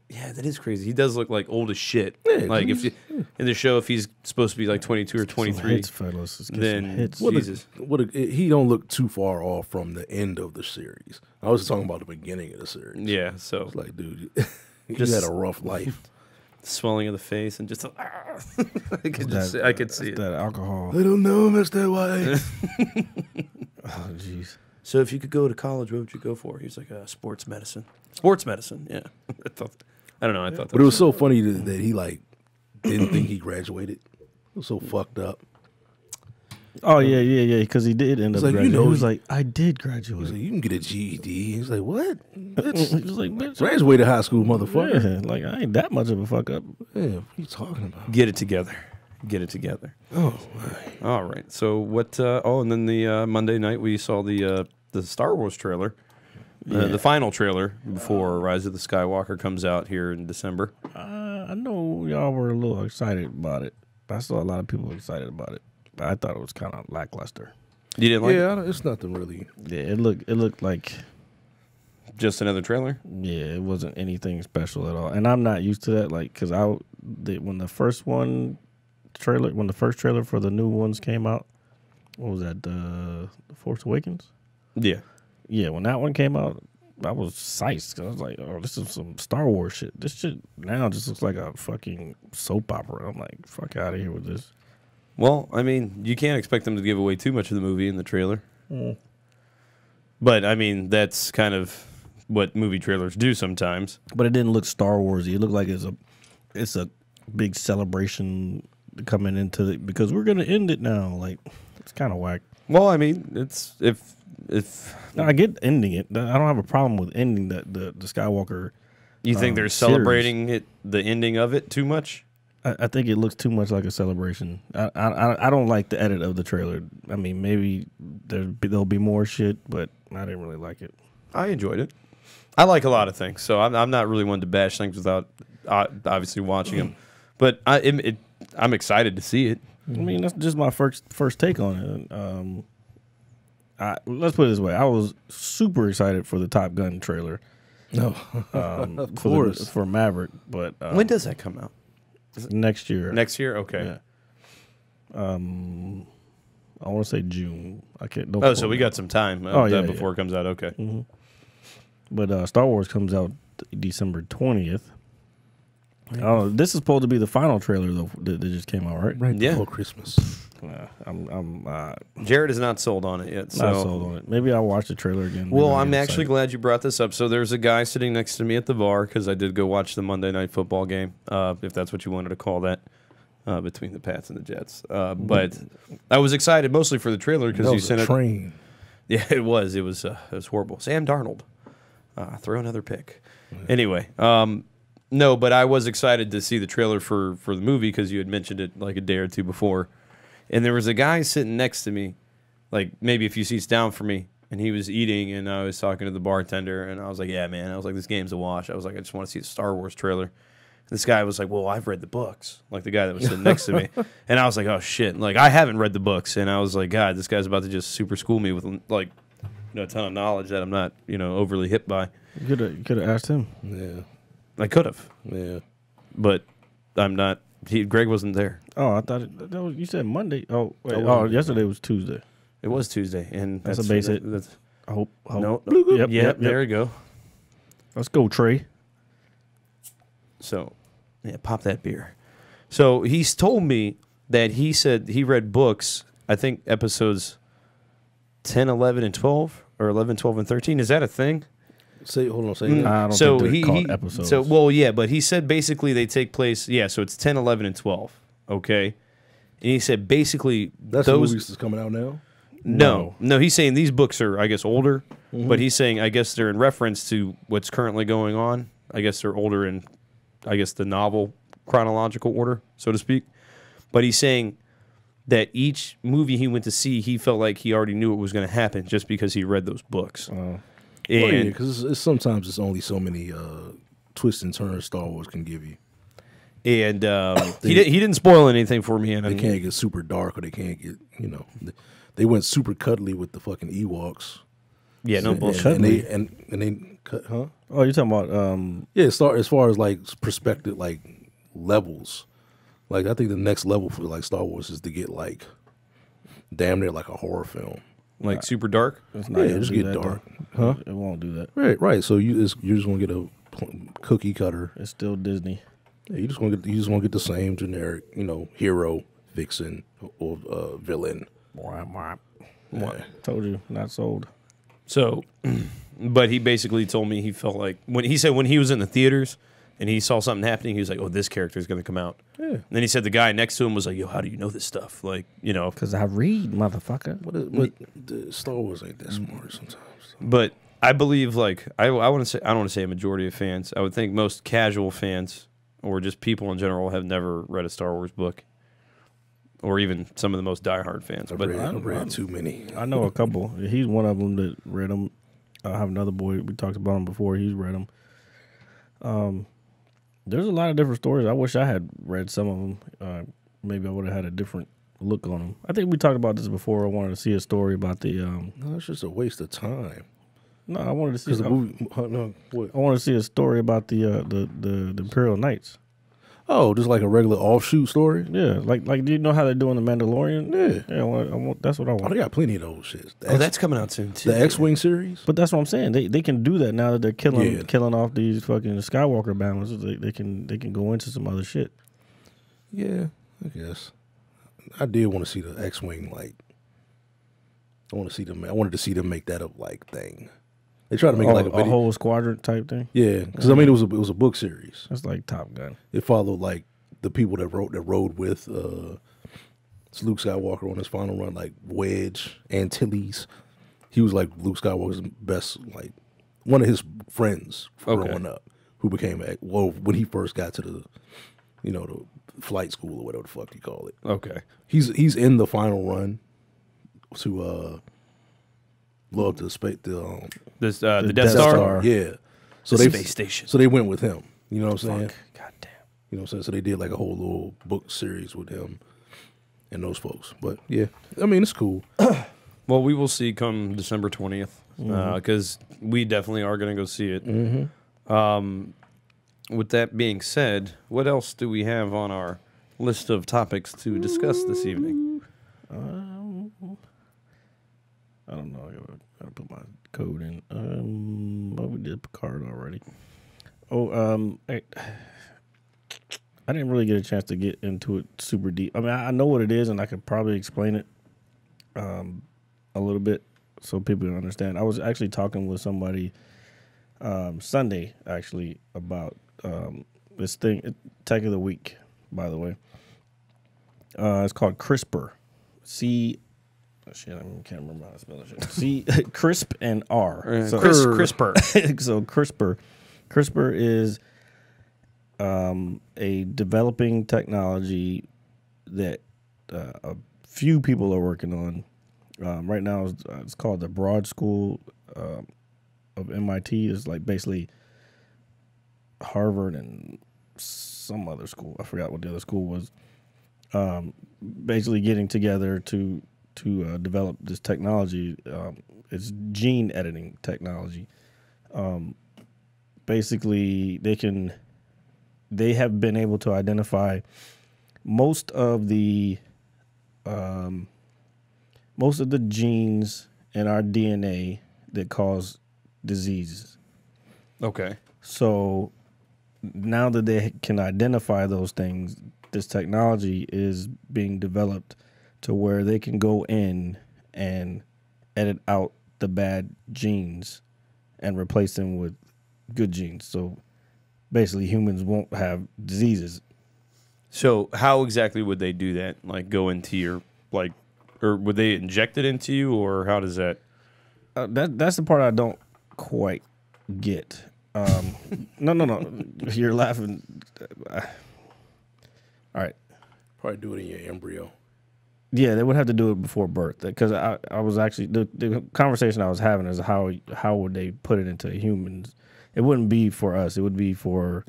yeah, that is crazy. He does look like old as shit. Yeah, like if in the show, if he's supposed to be like 22 or 23, hits, fellas. then Jesus, he don't look too far off from the end of the series. I was talking about the beginning of the series. Yeah, so it's like, dude, you just had a rough life. Swelling of the face and just I could see it. That alcohol. I don't know, Mr. White. Oh, jeez. So if you could go to college, what would you go for? He's like sports medicine. Sports medicine, yeah. I don't know. I thought that but it was so funny that he didn't think he graduated. It was so fucked up. Oh yeah. Because he did end up graduating. He was like, I did graduate. He was like, you can get a GED. He's like, what? He was like, bitch, graduated high school, motherfucker. Yeah, like I ain't that much of a fuck up. Yeah, what are you talking about? Get it together. Oh, my. All right. So what? And then the Monday night we saw the Star Wars trailer. The final trailer before Rise of the Skywalker comes out here in December. I know y'all were a little excited about it. I saw a lot of people excited about it. But I thought it was kind of lackluster. You didn't like it? Yeah, it's nothing really. Yeah, it looked like just another trailer. Yeah, it wasn't anything special at all. And I'm not used to that. Like, because when the first trailer for the new ones came out, what was that? The Force Awakens. Yeah. Yeah, when that one came out, I was psyched. I was like, oh, this is some Star Wars shit. This shit now just looks like a fucking soap opera. I'm like, fuck out of here with this. Well, I mean, you can't expect them to give away too much of the movie in the trailer. Mm. But, I mean, that's kind of what movie trailers do sometimes. But it didn't look Star Warsy. It looked like it's a big celebration coming into it because we're going to end it now. Like, it's kind of whack. Well, I mean, it's if no, I get ending it. I don't have a problem with ending the Skywalker. You think they're celebrating the ending of it too much? I think it looks too much like a celebration. I don't like the edit of the trailer. I mean, maybe there'll be more shit, but I didn't really like it. I enjoyed it. I like a lot of things, so I'm not really one to bash things without obviously watching them. But I'm excited to see it. I mean, that's just my first take on it. Let's put it this way: I was super excited for the Top Gun trailer. No, of course for Maverick. But when does that come out? Next year. Next year, okay. Yeah. I want to say June. I can't. So we got some time before it comes out. Okay. Mm-hmm. But Star Wars comes out December 20th. Oh, this is supposed to be the final trailer though that just came out, right? Right before Christmas. Jared is not sold on it yet. Not sold on it. Maybe I'll watch the trailer again. Well, I'm actually glad you brought this up. So there's a guy sitting next to me at the bar because I did go watch the Monday Night Football game, if that's what you wanted to call that, between the Pats and the Jets. But I was excited mostly for the trailer because you sent it. Yeah, it was. It was horrible. Sam Darnold, throw another pick. Anyway, no, but I was excited to see the trailer for the movie because you had mentioned it like a day or two before, and there was a guy sitting next to me, like maybe a few seats down from me, and he was eating, and I was talking to the bartender, and I was like, "Yeah, man," I was like, "This game's a wash." I was like, "I just want to see the Star Wars trailer." This guy was like, "Well, I've read the books," like the guy that was sitting next to me, and I was like, "Oh shit!" Like I haven't read the books, and I was like, "God, this guy's about to just super school me with like, a ton of knowledge that I'm not, overly hip by." You could have asked him. Yeah. I could have, Yeah. but I'm not. Greg wasn't there. Oh, I thought that was, you said Monday. Oh, wait, Oh, yesterday was Tuesday. It was Tuesday, and That's a base hit. That's, I hope. no, Yep. there we go. Let's go, Trey. So, yeah, pop that beer. So he's told me that he said he read books, I think episodes 10, 11, and 12, or 11, 12, and 13. Is that a thing? Hold on. Say I that. don't So think they're he called episodes. So, well, yeah, but he said basically they take place, so it's 10, 11, and 12, okay? And he said basically That's the movies that's coming out now. No, he's saying these books are, I guess, older, but he's saying, I guess they're in reference to what's currently going on. I guess they're older in, I guess, the novel chronological order, so to speak. But he's saying that each movie he went to see, he felt like he already knew what was going to happen just because he read those books. And because sometimes it's only so many twists and turns Star Wars can give you. And he didn't spoil anything for me. And They can't get super dark, or they can't get they went super cuddly with the fucking Ewoks. Yeah, no bullshit. And they cut, huh? Oh, you're talking about Yeah, as far as like perspective, like levels. Like I think the next level for like Star Wars is to get like damn near like a horror film. Like super dark. it's not Yeah, gonna just do get that, dark, though. huh? It won't do that. Right. So you're just gonna get a cookie cutter. It's still Disney. Yeah, you just want to get the same generic, hero, vixen, or villain. Told you, not sold. So, but he basically told me he felt like when he was in the theaters and he saw something happening, he was like, "Oh, this character is going to come out." Yeah. And then he said the guy next to him was like, "Yo, how do you know this stuff?" Like, Because I read, motherfucker. But the Star Wars ain't that smart sometimes. But I believe, like, I want to say, I don't want to say a majority of fans. I would think most casual fans or just people in general have never read a Star Wars book, or even some of the most diehard fans. But I've read too many. I know a couple. He's one of them that read them. I have another boy. We talked about him before. He's read them. There's a lot of different stories. I wish I had read some of them. Maybe I would have had a different look on them. I think we talked about this before. I wanted to see a story about the. No, it's just a waste of time. No, I wanted to see. Because the movie. No, what? I want to see a story about the Imperial Knights. Oh, just like a regular offshoot story. Yeah, like do you know how they're doing the Mandalorian? Yeah. I want that's what I Oh, want. they got plenty of those shits. that's coming out soon too. The X-wing series. But that's what I'm saying. They can do that now that they're Yeah. killing off these fucking Skywalker balances. They can go into some other shit. Yeah, I guess. I did want to see the X-wing. Like, I wanted to see them make that a like thing. They tried to make it like a video. whole squadron type thing. Yeah, because I mean it was a book series. That's like Top Gun. It followed like the people that rode with Luke Skywalker on his final run, like Wedge, Antilles. He was like Luke Skywalker's best, like one of his friends growing up, who became when he first got to the flight school or whatever the fuck you call it. Okay. He's in the final run to blow up the space The Death Star. Yeah. So The space station. So they went with him. You know what I'm saying? God damn. You know what I'm saying? So they did like a whole little book series with him and those folks. But yeah, I mean, it's cool. Well, we will see come December 20th because we definitely are going to go see it. Mm-hmm. With that being said, what else do we have on our list of topics to discuss this evening? I don't know. I gotta put my code in. Well, we did Picard already. I didn't really get a chance to get into it super deep. I mean, I know what it is, and I could probably explain it a little bit so people can understand. I was actually talking with somebody Sunday, actually, about this thing, Tech of the Week, by the way. It's called CRISPR, Shit, I can't remember how to spell that shit. C, CRISP and R. So, CRISPR. So CRISPR is a developing technology that a few people are working on. Right now, it's called the Broad School of MIT. It's like basically Harvard and some other school. I forgot what the other school was. Basically getting together to develop this technology. It's gene editing technology. Basically, they have been able to identify most of the genes in our DNA that cause diseases. Okay. So now that they can identify those things, this technology is being developed to where they can go in and edit out the bad genes and replace them with good genes. So basically humans won't have diseases. So how exactly would they do that? Like go into your or would they inject it into you, or how does that? That's the part I don't quite get. No. You're laughing. All right. Probably do it in your embryo. Yeah, they would have to do it before birth, because I was actually the conversation I was having is how would they put it into humans? It wouldn't be for us. It would be for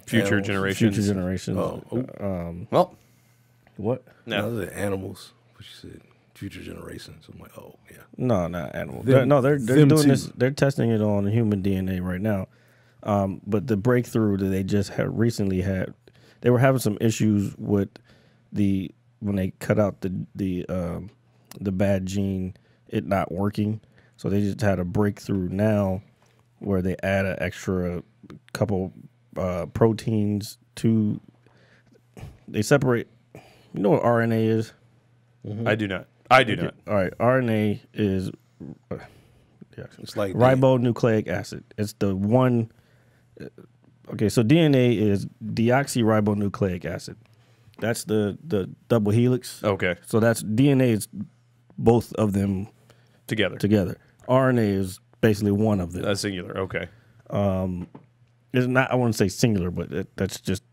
future generations. Future generations. Well, what? No, those are animals. What you said, future generations. I'm like, oh yeah. No, not animals. They're doing this. They're testing it on human DNA right now. But the breakthrough that they just recently had, they were having some issues with when they cut out the bad gene, it not working. So they just had a breakthrough now where they add an extra couple proteins to. They separate. You know what RNA is? Mm-hmm. I do not. Not. All right, RNA is it's like ribonucleic acid. It's the one. Okay, so DNA is deoxyribonucleic acid. That's the double helix. Okay. So that's DNA is both of them together. RNA is basically one of them. That's singular. Okay. It's not. I wouldn't say singular, but that's just.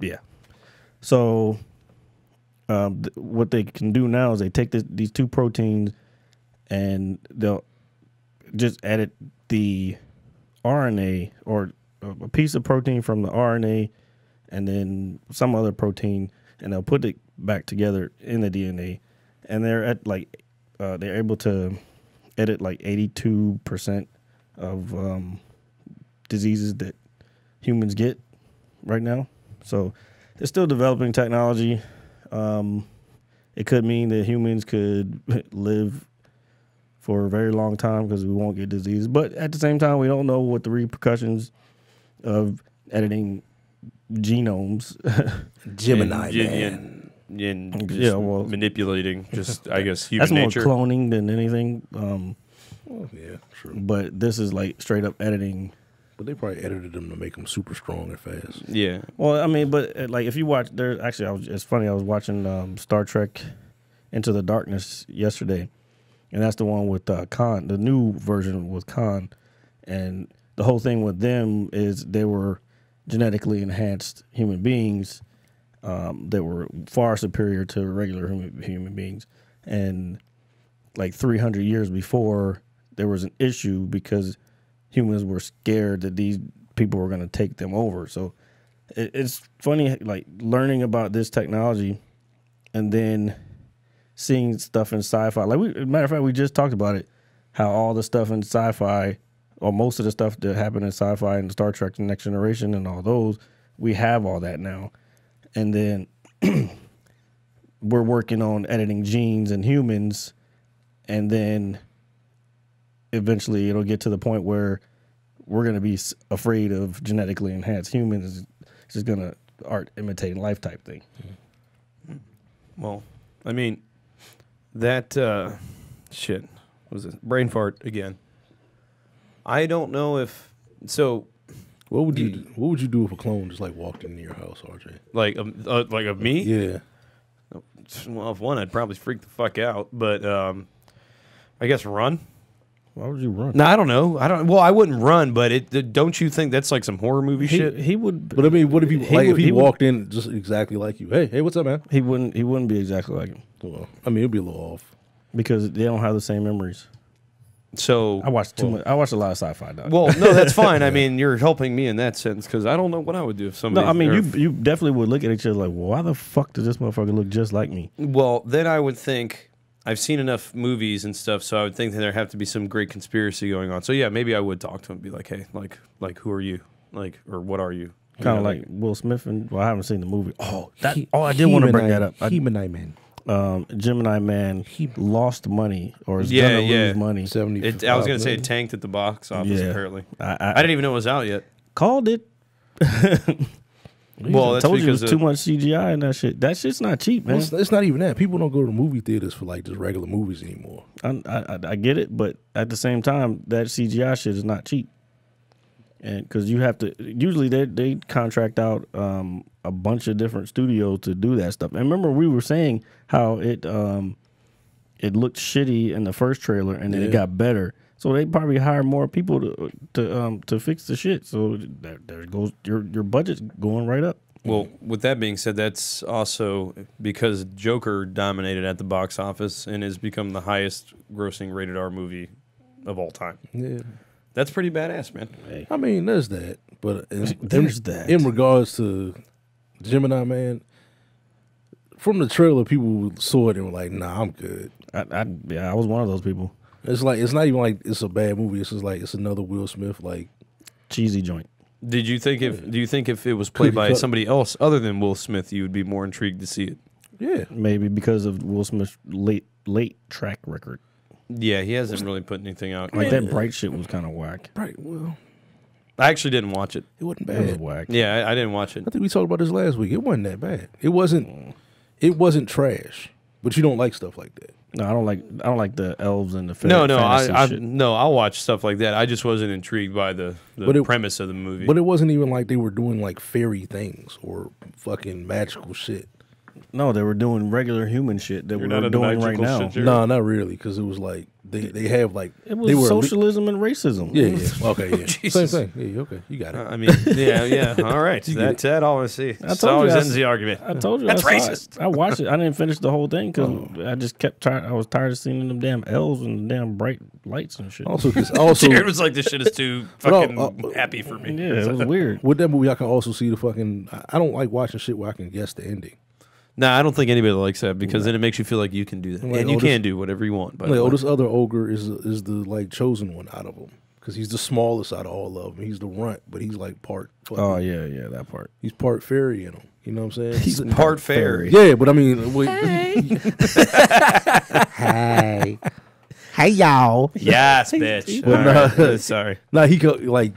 Yeah. So, what they can do now is they take these two proteins, and they'll just edit the RNA or a piece of protein from the RNA, and then some other protein, and they'll put it back together in the DNA, and they're at they're able to edit 82% of diseases that humans get right now. So it's still developing technology. It could mean that humans could live for a very long time because we won't get disease. But at the same time, we don't know what the repercussions of editing genomes. Gemini manipulating just I guess human nature. That's more cloning than anything. Yeah, true. But this is straight up editing. But they probably edited them to make them super strong and fast. Yeah. Well, I mean, but if you watch, it's funny. I was watching Star Trek Into the Darkness yesterday, and that's the one with Khan, the new version with Khan, and the whole thing with them is they were genetically enhanced human beings that were far superior to regular human beings, and 300 years before there was an issue because humans were scared that these people were going to take them over. So it's funny, learning about this technology and then seeing stuff in sci-fi. Matter of fact, we just talked about it, how all the stuff in sci-fi, or most of the stuff that happened in sci-fi and Star Trek The Next Generation and all those, we have all that now. And then we're working on editing genes in humans, and then eventually it'll get to the point where we're going to be afraid of genetically enhanced humans. It's just going to art imitating life type thing. Well, I mean, that shit, what was it? Brain fart again. I don't know if so. What would you do if a clone just walked into your house, RJ? Like of me? Yeah. Well, if one, I'd probably freak the fuck out. But I guess run. Why would you run? No, I don't know. Well, I wouldn't run, but don't you think that's like some horror movie shit? He would. But I mean, what if if he would- walked in just exactly like you? Hey, what's up, man? He wouldn't be exactly like him Well, I mean, it'd be a little off. because they don't have the same memories. So I watched too much. I watched a lot of sci-fi. Dog. well, no, that's fine. I mean, you're helping me in that sense because I don't know what I would do if somebody. no, I mean or- you definitely would look at each other like, well, why the fuck does this motherfucker look just like me? Well, then I would think I've seen enough movies and stuff, so I would think that there have to be some great conspiracy going on. So yeah, maybe I would talk to him and be like, hey, like who are you? Like, or what are you? Kind of like Will Smith and I haven't seen the movie. I did want to bring that up. Gemini Man. Gemini Man lost money or is Yeah, gonna yeah. lose money. 70. I was gonna say it tanked at the box office. Yeah. Apparently, I I didn't even know it was out yet. called it. Well, I that's told you it because was too much CGI and that shit. That shit's not cheap, man. Well, it's not even that. People don't go to movie theaters for like just regular movies anymore. I get it, but at the same time, that CGI shit is not cheap. And because you have to, usually they contract out a bunch of different studios to do that stuff. And remember, we were saying how it looked shitty in the first trailer, and then it got better. So they probably hire more people to fix the shit. So there goes your budget's going right up. Well, with that being said, that's also because Joker dominated at the box office and has become the highest grossing rated R movie of all time. Yeah. That's pretty badass, man. I mean, there's that. But There's that. In regards to Gemini Man, from the trailer, people saw it and were like, nah, I'm good. I was one of those people. It's like, it's not even like it's a bad movie. It's just like, it's another Will Smith, like, Cheesy joint. Do you think if it was played by cut. somebody else other than Will Smith, you would be more intrigued to see it? yeah. Maybe because of Will Smith's late track record. Yeah, he hasn't really put anything out. Like that Bright shit was kind of whack. Right. Well, I actually didn't watch it. it wasn't It was bad. whack. Yeah, I didn't watch it. I think we talked about this last week. It wasn't that bad. It wasn't trash. But you don't like stuff like that. No, I don't like the elves and the No, fantasy shit. no, I'll watch stuff like that. I just wasn't intrigued by the But it- premise of the movie. But it wasn't even like they were doing like fairy things or fucking magical shit. No, they were doing regular human shit that You're not we're into doing right magical now. shit, Jared? No, not really, because it was like they have like It was they were socialism and racism. Yeah, yeah. Okay, yeah. Same Jesus. thing. Yeah, okay. You got it. I mean, yeah. All right, that's that. All I see. That told always you I ends the argument. I told you That's I saw racist. it. I watched it. I didn't finish the whole thing because I just kept trying. I was tired of seeing them damn elves and the damn bright lights and shit. Also, Jared was like, "This shit is too fucking happy for me." Yeah, it was weird. with that movie, I can also see the fucking. I don't like watching shit where I can guess the ending. Nah, I don't think anybody likes that because then it makes you feel like you can do that, Like, and you oh, this- can do whatever you want. By Like, the oh, way. this other ogre is the like chosen one out of them because he's the smallest out of all of them. He's the runt, but he's like part. Fucking, Oh yeah, that part. he's part fairy in him. You know what I'm saying? He's part fairy. Yeah, but I mean, wait, hey, hey, y'all. Yes, bitch. Well, All nah. right. Sorry. Now he could like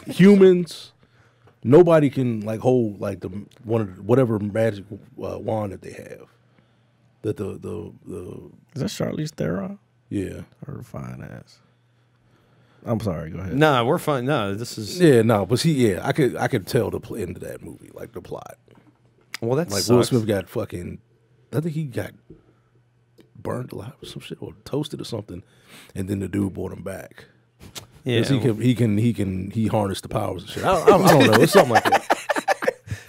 humans. Nobody can like hold like the one of the, whatever magic wand that they have. That the Is that Charlize Theron? yeah Her fine ass. I'm sorry. Go ahead. Nah, we're fine. No, this is yeah no, but I could tell the end of that movie, like the plot. well. That's Like Will Smith got fucking, I think he got burned alive or some shit or toasted or something, and then the dude brought him back. Yeah, 'Cause he harnessed the powers and shit. I don't know. It's something like that.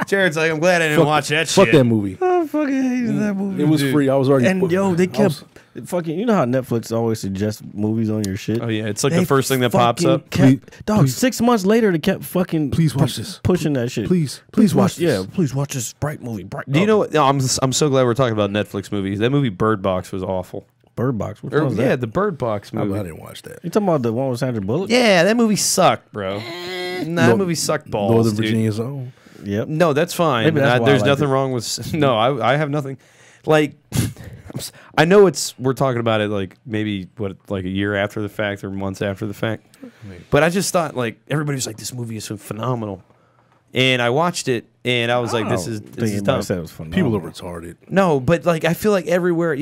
Jared's like, I'm glad I didn't watch that shit. Fuck that movie. I fucking hated that movie. It was free. I was already. And yo, they I kept was- fucking. You know how Netflix always suggests movies on your shit. Oh yeah, it's like They the first thing that pops fucking up. kept- dog, 6 months later, they kept fucking. Please watch this. Pushing that shit. Please watch watch. this. Yeah, please watch this Bright movie. Bright. Do you know what? No, I'm so glad we're talking about Netflix movies. That movie Bird Box was awful. Bird Box? Which Or, one was yeah, that? the Bird Box I movie. didn't watch that. You talking about the one with Sandra Bullock? Yeah, that movie sucked, bro. That movie sucked balls, Northern dude. Virginia's own. Yep. No, that's fine. Maybe that's why There's I liked nothing it. wrong with. No, I have nothing. Like, I know we're talking about it like maybe like a year after the fact or months after the fact, but I just thought like everybody was like, this movie is so phenomenal, and I watched it and I was like, this is Anybody dumb. said it was fun. People are retarded. No, but like I feel like everywhere,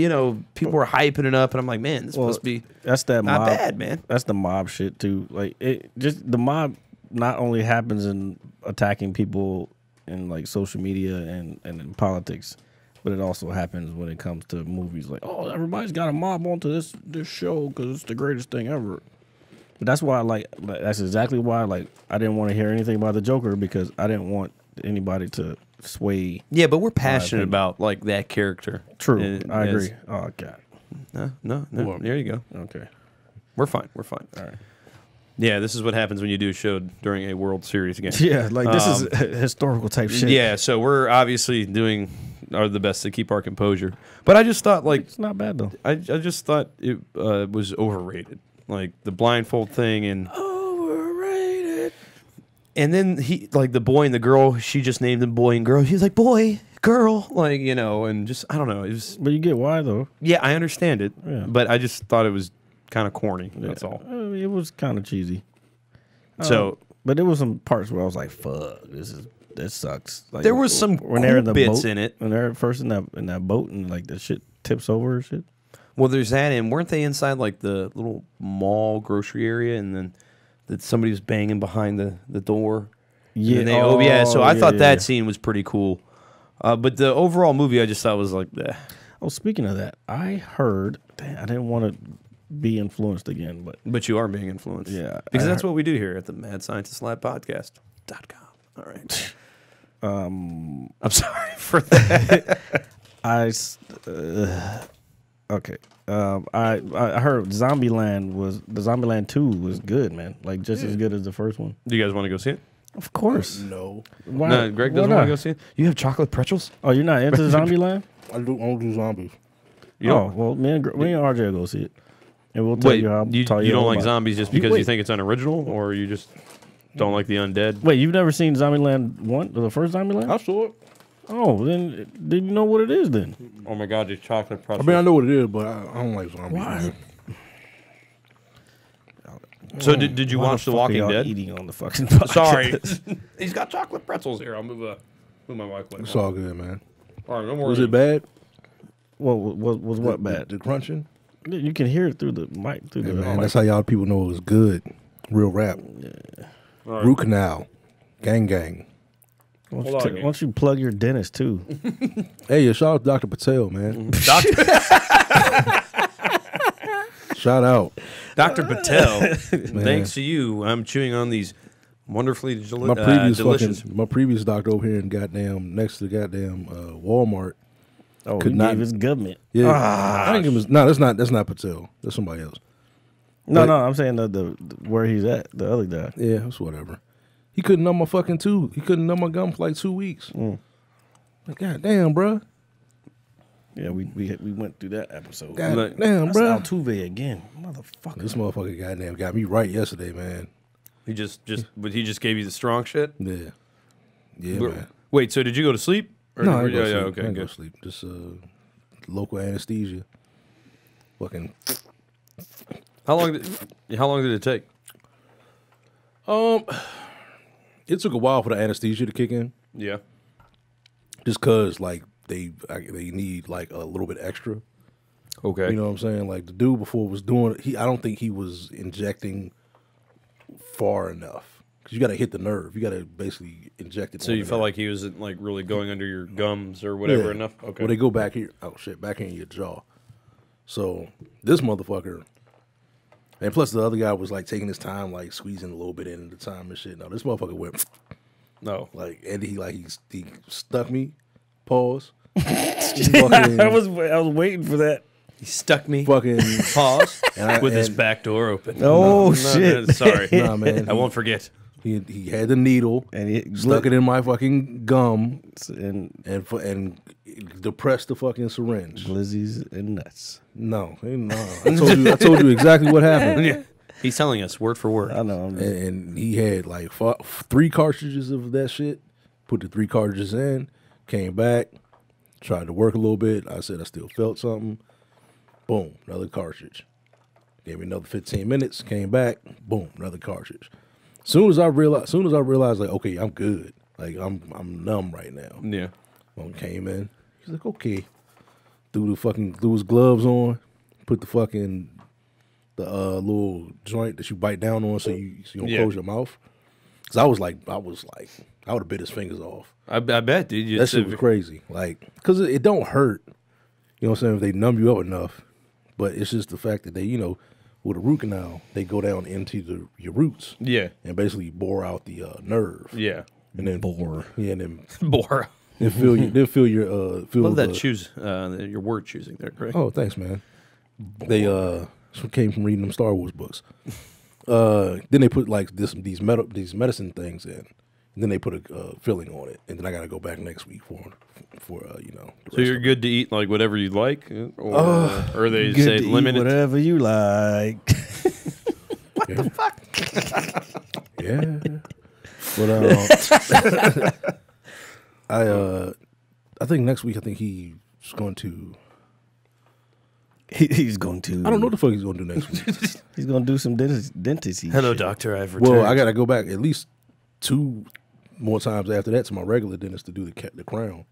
people were hyping it up, and I'm like, man, this Well, must be That's that not mob. bad, man. That's the mob shit too. Like it just the mob not only happens in attacking people in like social media and in politics, but but it also happens when it comes to movies. Like, oh, everybody's got to mob onto this show because it's the greatest thing ever. But that's why, that's exactly why, I didn't want to hear anything about the Joker because I didn't want anybody to sway. Yeah, but we're passionate about that character. True, I agree. Oh God. No. There you go. Okay. We're fine. All right. Yeah, this is what happens when you do a show during a World Series game. Yeah, this is historical type shit. Yeah, so we're obviously doing the best to keep our composure. But I just thought, it's not bad though. I just thought it was overrated. Like the blindfold thing and Overrated. And then the boy and the girl, she just named them boy and girl. He was like, boy, girl, and just, I don't know. It was, But you get why though. yeah, I understand it. Yeah. But I just thought it was kind of corny. That's all. It was kind of cheesy. So, but there was some parts where I was like, "Fuck, this sucks." Like, there was some when they're in the bits boat, in it. When they're first in that boat and the shit tips over and shit. Well, there's that, and weren't they inside the little mall grocery area, and then that somebody was banging behind the door? Yeah. So I thought that scene was pretty cool. But the overall movie, I just thought was like, bleh. Oh, speaking of that, I heard. I didn't want to be influenced again, But you are being influenced. Yeah. Because that's what we do here at the Mad Scientist Lab Podcast.com. All right. I'm sorry for that. Okay. I heard Zombieland 2 was good, man. Just as good as the first one. Do you guys want to go see it? Of course. No. Why? No, Greg doesn't want to go see it. You have chocolate pretzels? Oh, you're not into Zombieland? I don't do zombies. Well, me and RJ will go see it. And we'll tell Wait, you how. you don't like zombies just because you think it's unoriginal, or you just don't like the undead? Wait, you've never seen Zombieland 1, the first Zombieland? I saw it. Oh, then you know what it is then? Oh my God, these chocolate I pretzels. mean, I know what it is, but I don't like zombies. Why? Man. So did you Why watch The fuck are Walking y'all Dead? Eating on the fucking podcast? Sorry, he's got chocolate pretzels here. I'll move my mic away. It's all good, man. All right, no more. Was it bad? Was what bad? The crunching? You can hear it through the mic. Hey, man, that's how y'all people know it was good. Real rap. Yeah. Right. Root canal. Gang. Why Hold on, don't you plug your dentist too? Hey, shout out to Dr. Patel, man. Shout out. Dr. Patel. Thanks to you, I'm chewing on these wonderfully delicious. My previous doctor over here in goddamn next to goddamn Walmart. Oh, Could he not- gave his government. Yeah, I think it was that's not Patel. That's somebody else. No, But- I'm saying the where he's at, the other guy. Yeah, it's whatever. He couldn't numb my fucking tooth. He couldn't numb my gum for like 2 weeks. Like, goddamn, bro. Yeah, we went through that episode. Goddamn, That's bro. Altuve again, motherfucker. This motherfucker goddamn got me right yesterday, man. He just gave you the strong shit. Yeah, man. Wait, so did you go to sleep? Or No, I did- ain't go yeah, sleep. okay, I ain't go good. sleep. Just local anesthesia. Fucking. How long did it take? It took a while for the anesthesia to kick in, Yeah. just cause like they need like a little bit extra. Okay. You know what I'm saying? Like the dude before was doing. I don't think he was injecting far enough because you got to hit the nerve. You got to basically inject it. So on you the felt nerve. like he was like really going under your gums or whatever Yeah. enough? Okay. Well, they go back here. Oh shit, back here in your jaw. So this motherfucker, and plus the other guy was like taking his time, like squeezing a little bit in at the time and shit. No, this motherfucker went No. like, and he stuck me. Pause. I was waiting for that. He stuck me. Fucking Pause. and With his back door open. Oh No, shit! sorry. Nah, man. I won't forget. He had the needle And he stuck it in my fucking gum and and depressed the fucking syringe. glizzies and nuts. No. I told you exactly what happened. Yeah. He's telling us word for word. I know. And he had like 3 cartridges of that shit. Put the 3 cartridges in, came back, tried to work a little bit. I said I still felt something. Boom, another cartridge. Gave me another 15 minutes, came back, boom, another cartridge. Soon as I realized like, okay, I'm good. Like I'm numb right now. Yeah. One came in. He's like, okay. Threw his gloves on, put the little joint that you bite down on so you don't Yeah. close your mouth. Cause I was like, I would have bit his fingers off. I bet, dude. That shit was crazy. Like, because it don't hurt. You know what I'm saying? If they numb you up enough. But it's just the fact that they, you know, with a root canal, they go down into your roots. Yeah. And basically bore out the nerve. Yeah. And then Bore. Yeah, and then Bore. Then feel your feel Love that the, choose your word choosing there, Craig. Oh, thanks, man. They came from reading them Star Wars books. Then they put like these medicine things in. And then they put a filling on it, and then I got to go back next week for you know. So you're good to eat like whatever you like, or they Good say to eat limited. whatever you like. What the fuck? Yeah. But I think next week he's going to. He's going to. I don't know what the fuck he's going to do next week. He's going to do some dentist. Hello, shit. doctor. I've returned. Well, I got to go back at least 2 more times after that to my regular dentist to do the crown.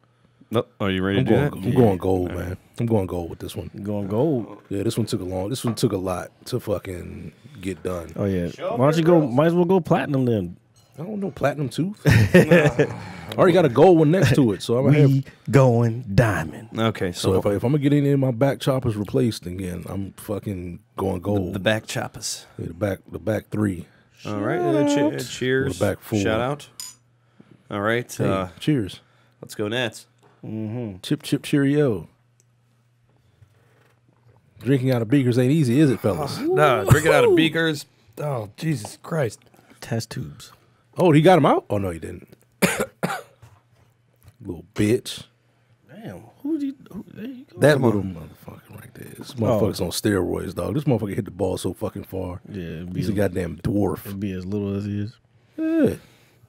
No, are you ready to do that? I'm going gold, man. I'm going gold with this one. Going gold. Yeah, this one took a lot to fucking get done. Oh yeah. Why don't you go? Might as well go platinum then. I don't know, platinum tooth. I already got a gold one next to it, so I'm gonna have. Going diamond. Okay, So if I'm gonna get any of my back choppers replaced again, I'm fucking going gold. the back choppers. Yeah, the back 3. All right, cheers. Or the back 4. Shout out. All right, Hey, cheers. let's go Nats. Chip cheerio. Drinking out of beakers ain't easy, is it, fellas? No, drinking out of beakers. Oh, Jesus Christ. Test tubes. Oh, he got him out? Oh no, he didn't. Little bitch. Damn. There you go. That little motherfucker right there. This motherfucker's on steroids, dog. This motherfucker hit the ball so fucking far. Yeah. He's a goddamn dwarf. It'd be as little as he is. Yeah.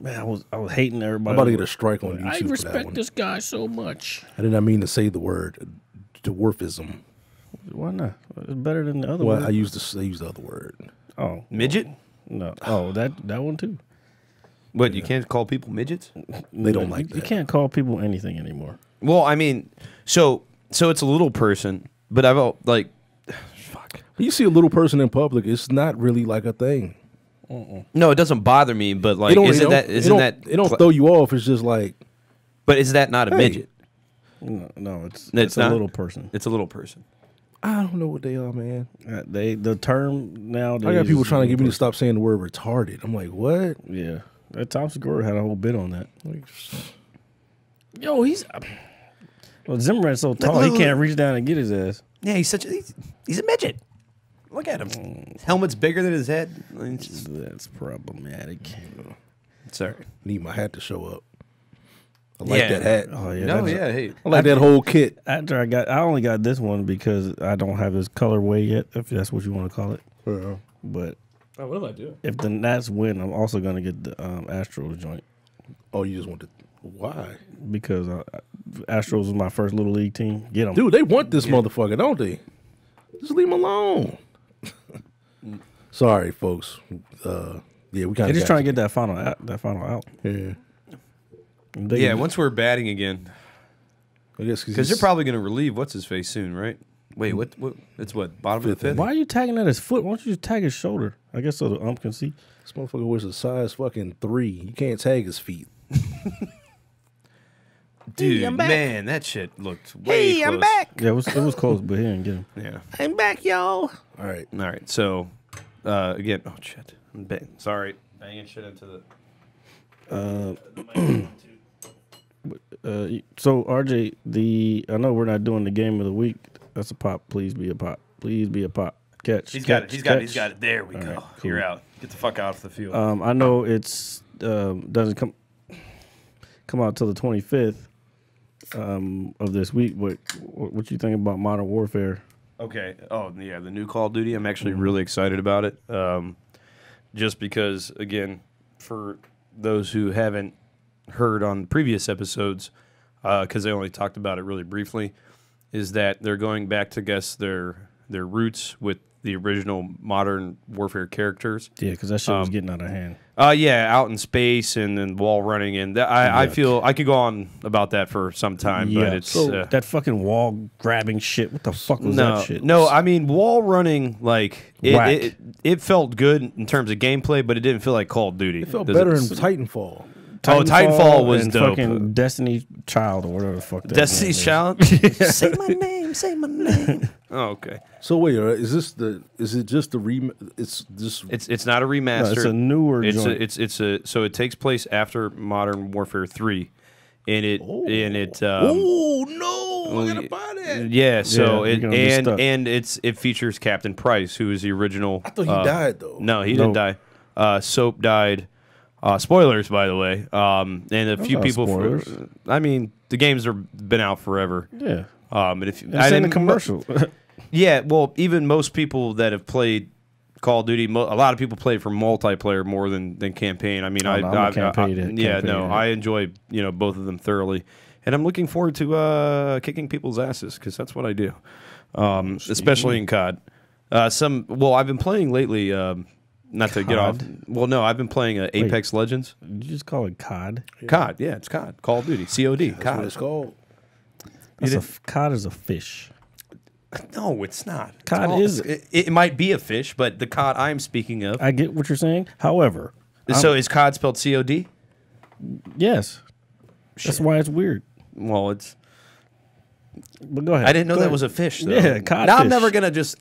Man, I was hating everybody. I'm about to get a strike on YouTube I for that respect one. this guy so much. I did not mean to say the word dwarfism. Why not? It's better than the other Well, one. I used the other word. Oh, Midget? no. Oh, that one too. What, you can't call people midgets? They don't like that. You can't call people anything anymore. Well, I mean, so it's a little person, but I've like, fuck. When you see a little person in public, it's not really like a thing. No, it doesn't bother me, but like, it don't throw you off. It's just like, But is that not a midget? No, it's It's a not? little person. It's a little person. I don't know what they are, man. The term nowadays. I got people is trying to little get me to person. stop saying the word retarded. I'm like, what? Yeah, Tom Segura had a whole bit on that. Yo, he's Zimmerman's so tall he can't reach down and get his ass. Yeah, he's a midget. Look at him. His helmet's bigger than his head. It's just- That's problematic. Sorry. Need my hat to show up. I like that hat. Oh yeah, No, that's- yeah, hey. I like that whole kit. After I only got this one because I don't have his colorway yet, if that's what you want to call it. But what did I do? if the Nats win, I'm also gonna get the Astros joint Oh, you just want to? Why, because Astros was my first little league team. Get them, dude? They want this motherfucker, don't they? Just leave him alone. Sorry, folks. Yeah, we kind They're of just trying to get that final out. Yeah, Yeah, once we're batting again, I guess because they're probably going to relieve what's his face soon, right? Wait, what? It's what, bottom of the fifth? Why are you tagging at his foot? Why don't you just tag his shoulder? I guess so the ump can see. This motherfucker wears a size fucking 3. You can't tag his feet. Dude, man, that shit looked way close. Yeah, it was close, but he didn't get him. Yeah. I'm back, y'all. All right. All right. So, again, oh shit. Sorry, banging shit into the. So RJ, I know we're not doing the game of the week. That's a pop. Please be a pop. Please be a pop. Catch. He's catch, got it. catch. He's got it. There we go. right, cool. You're out. Get the fuck out of the field. I know it's doesn't come out till the 25th of this week. But what you think about Modern Warfare? Okay. Oh, yeah, the new Call of Duty. I'm actually really excited about it. Just because, again, for those who haven't heard on previous episodes, because they only talked about it really briefly, is that they're going back to guess their roots with the original Modern Warfare characters. Yeah, because that shit was getting out of hand. Yeah, out in space and then wall running, and I feel I could go on about that for some time, but it's so that fucking wall grabbing shit. What the fuck was no, that shit? no. I mean, wall running like Whack. it felt good in terms of gameplay, but it didn't feel like Call of Duty. It felt better in Titanfall. Titanfall was and dope. Fucking Destiny Child or whatever the fuck. That Destiny's name Child. Say my name. Say my name. Oh, okay. So wait, is it just the It's just It's not a remaster. No, it's a newer It's joint. so it takes place after Modern Warfare 3, and it oh no, I gotta buy that. yeah. So Yeah, you're gonna be stuck. it features Captain Price, who is the original. I thought he died though. No, he didn't die. Soap died. Spoilers, by the way. And a few not people. spoilers. I mean, the games have been out forever. Yeah. And if It's in the commercial. yeah, well, even most people that have played Call of Duty, a lot of people play for multiplayer more than campaign. I mean, I'm a campaign I enjoy both of them thoroughly, and I'm looking forward to kicking people's asses because that's what I do, especially in COD. I've been playing lately. Not to get off. Well, no, I've been playing Apex Legends. Did you just call it COD? COD, yeah, it's COD. Call of Duty, COD, That's COD. what it's called. COD is a fish. No, it's not. COD is. It might be a fish, but the COD I'm speaking of. I get what you're saying. However, So is COD spelled COD? yes, that's why it's weird. Well, it's. But go ahead. I didn't know Go that ahead. was a fish, though. Yeah, codfish. Now I'm never gonna just.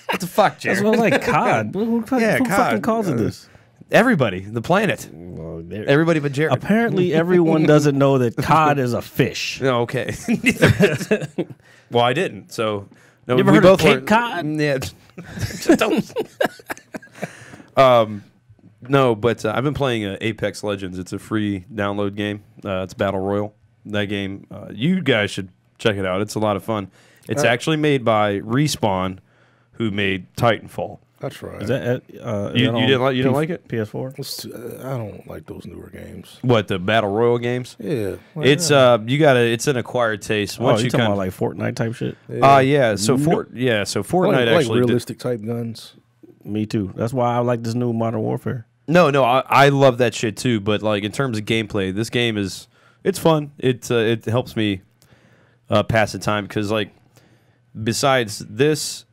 What the fuck, Jared? That's what I was like. COD. Who Yeah, fucking COD. calls it this? Everybody, the planet, Well, everybody but Jared. apparently, everyone doesn't know that COD is a fish. No, okay. Well, I didn't. So no, You ever we heard of both Cape learned- Cod? Yeah. Don't. No, but I've been playing Apex Legends. It's a free download game. It's Battle Royale. That game, you guys should check it out. It's a lot of fun. It's actually made by Respawn, who made Titanfall. That's right. Is that You didn't like it? PS4? I don't like those newer games. What, the Battle Royale games? Yeah, It's it's an acquired taste. Oh, Once you you talking kind about like Fortnite type shit? yeah. So Fortnite like actually did- realistic type guns. Me too. That's why I like this new Modern Warfare. No, I love that shit too. But like in terms of gameplay, this game it's fun. It helps me pass the time because like besides this,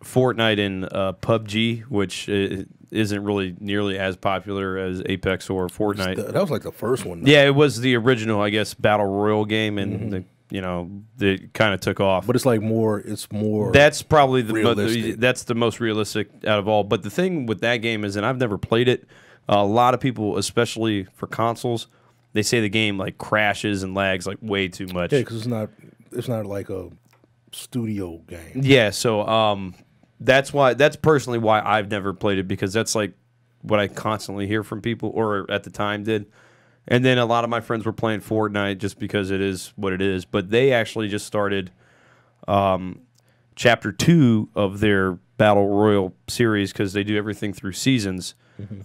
Fortnite and PUBG, which isn't really nearly as popular as Apex or Fortnite. That was like the first one. Though. Yeah, it was the original, I guess, battle royale game, and it kind of took off. But it's like more. It's more. That's probably realistic. that's the most realistic out of all. But the thing with that game is, and I've never played it. A lot of people, especially for consoles, they say the game like crashes and lags like way too much. Yeah, because it's not like a studio game. Yeah, so that's personally why I've never played it, because that's like what I constantly hear from people, or at the time did. And then a lot of my friends were playing Fortnite just because it is what it is. But they actually just started Chapter 2 of their Battle Royale series because they do everything through seasons.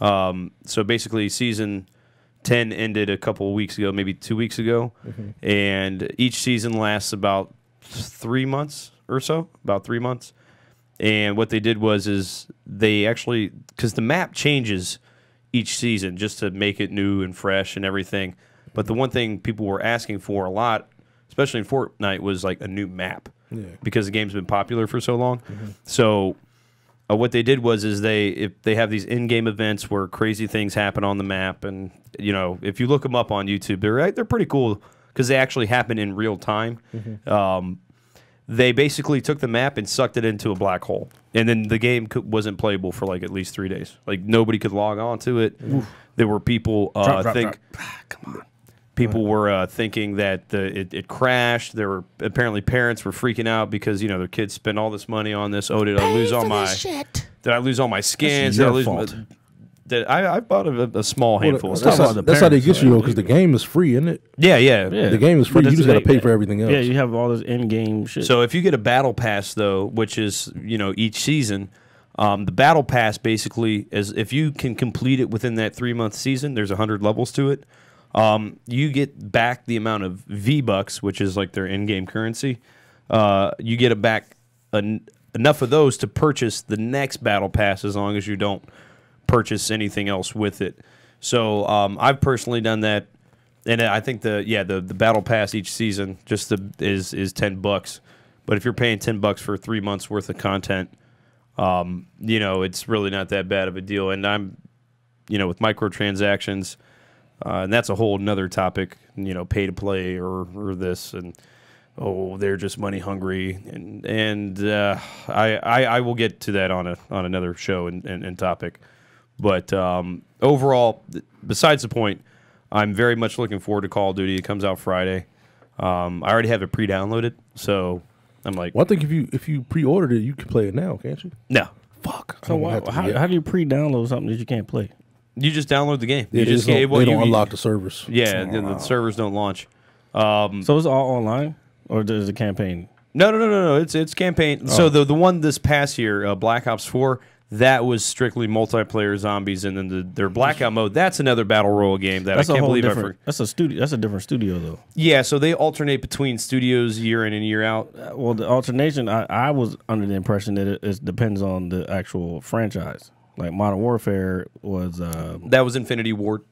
So basically, Season 10 ended a couple of weeks ago, maybe 2 weeks ago. And each season lasts about 3 months or so, about 3 months. And what they did is they actually, because the map changes each season just to make it new and fresh and everything. But the one thing people were asking for a lot, especially in Fortnite, was like a new map, because the game's been popular for so long. So what they did is they have these in-game events where crazy things happen on the map, and if you look them up on YouTube, they're pretty cool because they actually happen in real time. They basically took the map and sucked it into a black hole. And then the game wasn't playable for like at least 3 days. Like nobody could log on to it. There were people people were thinking that it crashed. There were apparently parents were freaking out because their kids spend all this money on this. Oh, did I lose all my Did I lose all my skins? Did I lose fault. I bought a small handful. That's how they get you though, because the game is free, isn't it? Yeah. The game is free. But You just got to pay for everything else. Yeah, you have all this in-game shit. So if you get a battle pass though, which is each season, the battle pass basically is if you can complete it within that 3-month season, there's 100 levels to it. You get back the amount of V-Bucks, which is like their in-game currency. You get it back enough of those to purchase the next battle pass, as long as you don't purchase anything else with it. So I've personally done that, and I think the battle pass each season just is $10. But if you're paying $10 for 3 months worth of content, it's really not that bad of a deal. And I'm with microtransactions, And that's a whole nother topic, pay to play or this and they're just money hungry and I will get to that on another show and topic. But overall, besides the point, I'm very much looking forward to Call of Duty. It comes out Friday. I already have it pre-downloaded, so I'm like, Well, I think if you pre-ordered it, you can play it now, can't you? no. Fuck. So how do you pre-download something that you can't play? You just download the game. They You just don't you- unlock the servers. Yeah, the servers don't launch. So it's all online, or there's a campaign? No. It's campaign. So the one this past year, Black Ops 4, that was strictly multiplayer zombies, and then their Blackout mode. That's another battle royale game that I can't believe I forgot. That's a studio. That's a different studio though. Yeah, so they alternate between studios year in and year out. Well, the alternation, I was under the impression that it depends on the actual franchise. Like Modern Warfare was. That was Infinity Ward.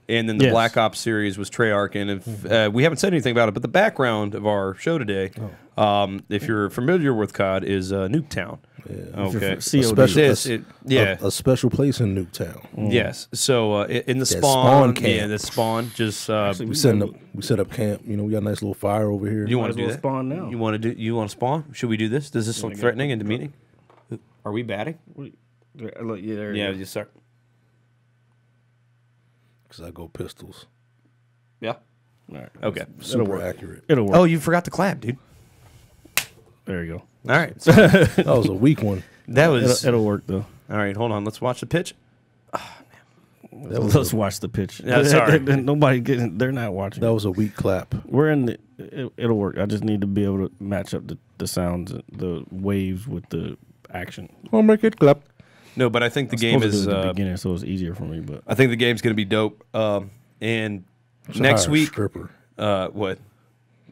And then the Yes. Black Ops series was Treyarch. And if, we haven't said anything about it, but the background of our show today, if you're familiar with COD, is Nuketown. Okay. COD. A special place in Nuketown. Yes. So in the That spawn camp. yeah, the spawn. Just We set up camp. We got a nice little fire over here. you want Might to do as well that? spawn now. You want to spawn? Should we do this? Does this look threatening in the meeting? Are we batting? Look, yeah, there Yeah, you go. you start. Because I go pistols. Yeah. All right. Okay. Super accurate. It'll work. Oh, you forgot to clap, dude. There you go. All right. So That was a weak one. that was It'll work though. all right. Hold on. Let's watch the pitch. Let's watch the pitch. Yeah, sorry. Nobody getting. They're not watching. That was a weak clap. We're in the. It'll work. I just need to be able to match up the sounds, the waves with the action. I'll make it clap. No, but I think the I'm game supposed to is. do it at the beginning, so it's easier for me. But I think the game's going to be dope. And Should next hire a week, stripper. What?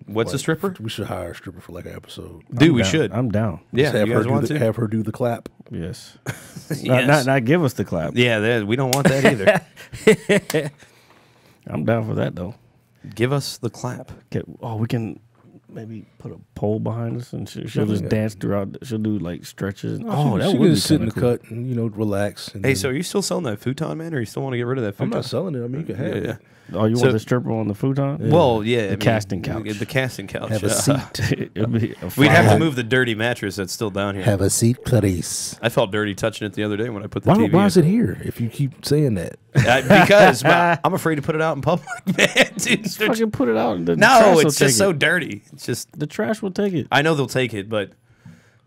What's a stripper? We should hire a stripper for like an episode. Dude, we down. should. I'm down. Yeah, Just have you her guys want do to? have her do the clap. Yes. Yes. Not give us the clap. Yeah, we don't want that either. I'm down for that though. Give us the clap. We can maybe put a pole behind us and she'll just dance throughout. She'll do like stretches. She That can would be just sit in kinda the cool. cut and relax. And Hey, then- so are you still selling that futon, man, or you still want to get rid of that futon? I'm not selling it. I mean, you can have it. Oh, you So- want the stripper on the futon? Well, yeah. The casting couch. The casting couch. Have a seat. It'd be a We'd have to fire. move the dirty mattress that's still down here. Have a seat, Clarice. I felt dirty touching it the other day when I put the TV Why in. is it here? If you keep saying that, Because I'm afraid to put it out in public, man. Dude, Just fucking put it out. The trash no, will it's take just so it. dirty. It's just The trash will take it. I know they'll take it, but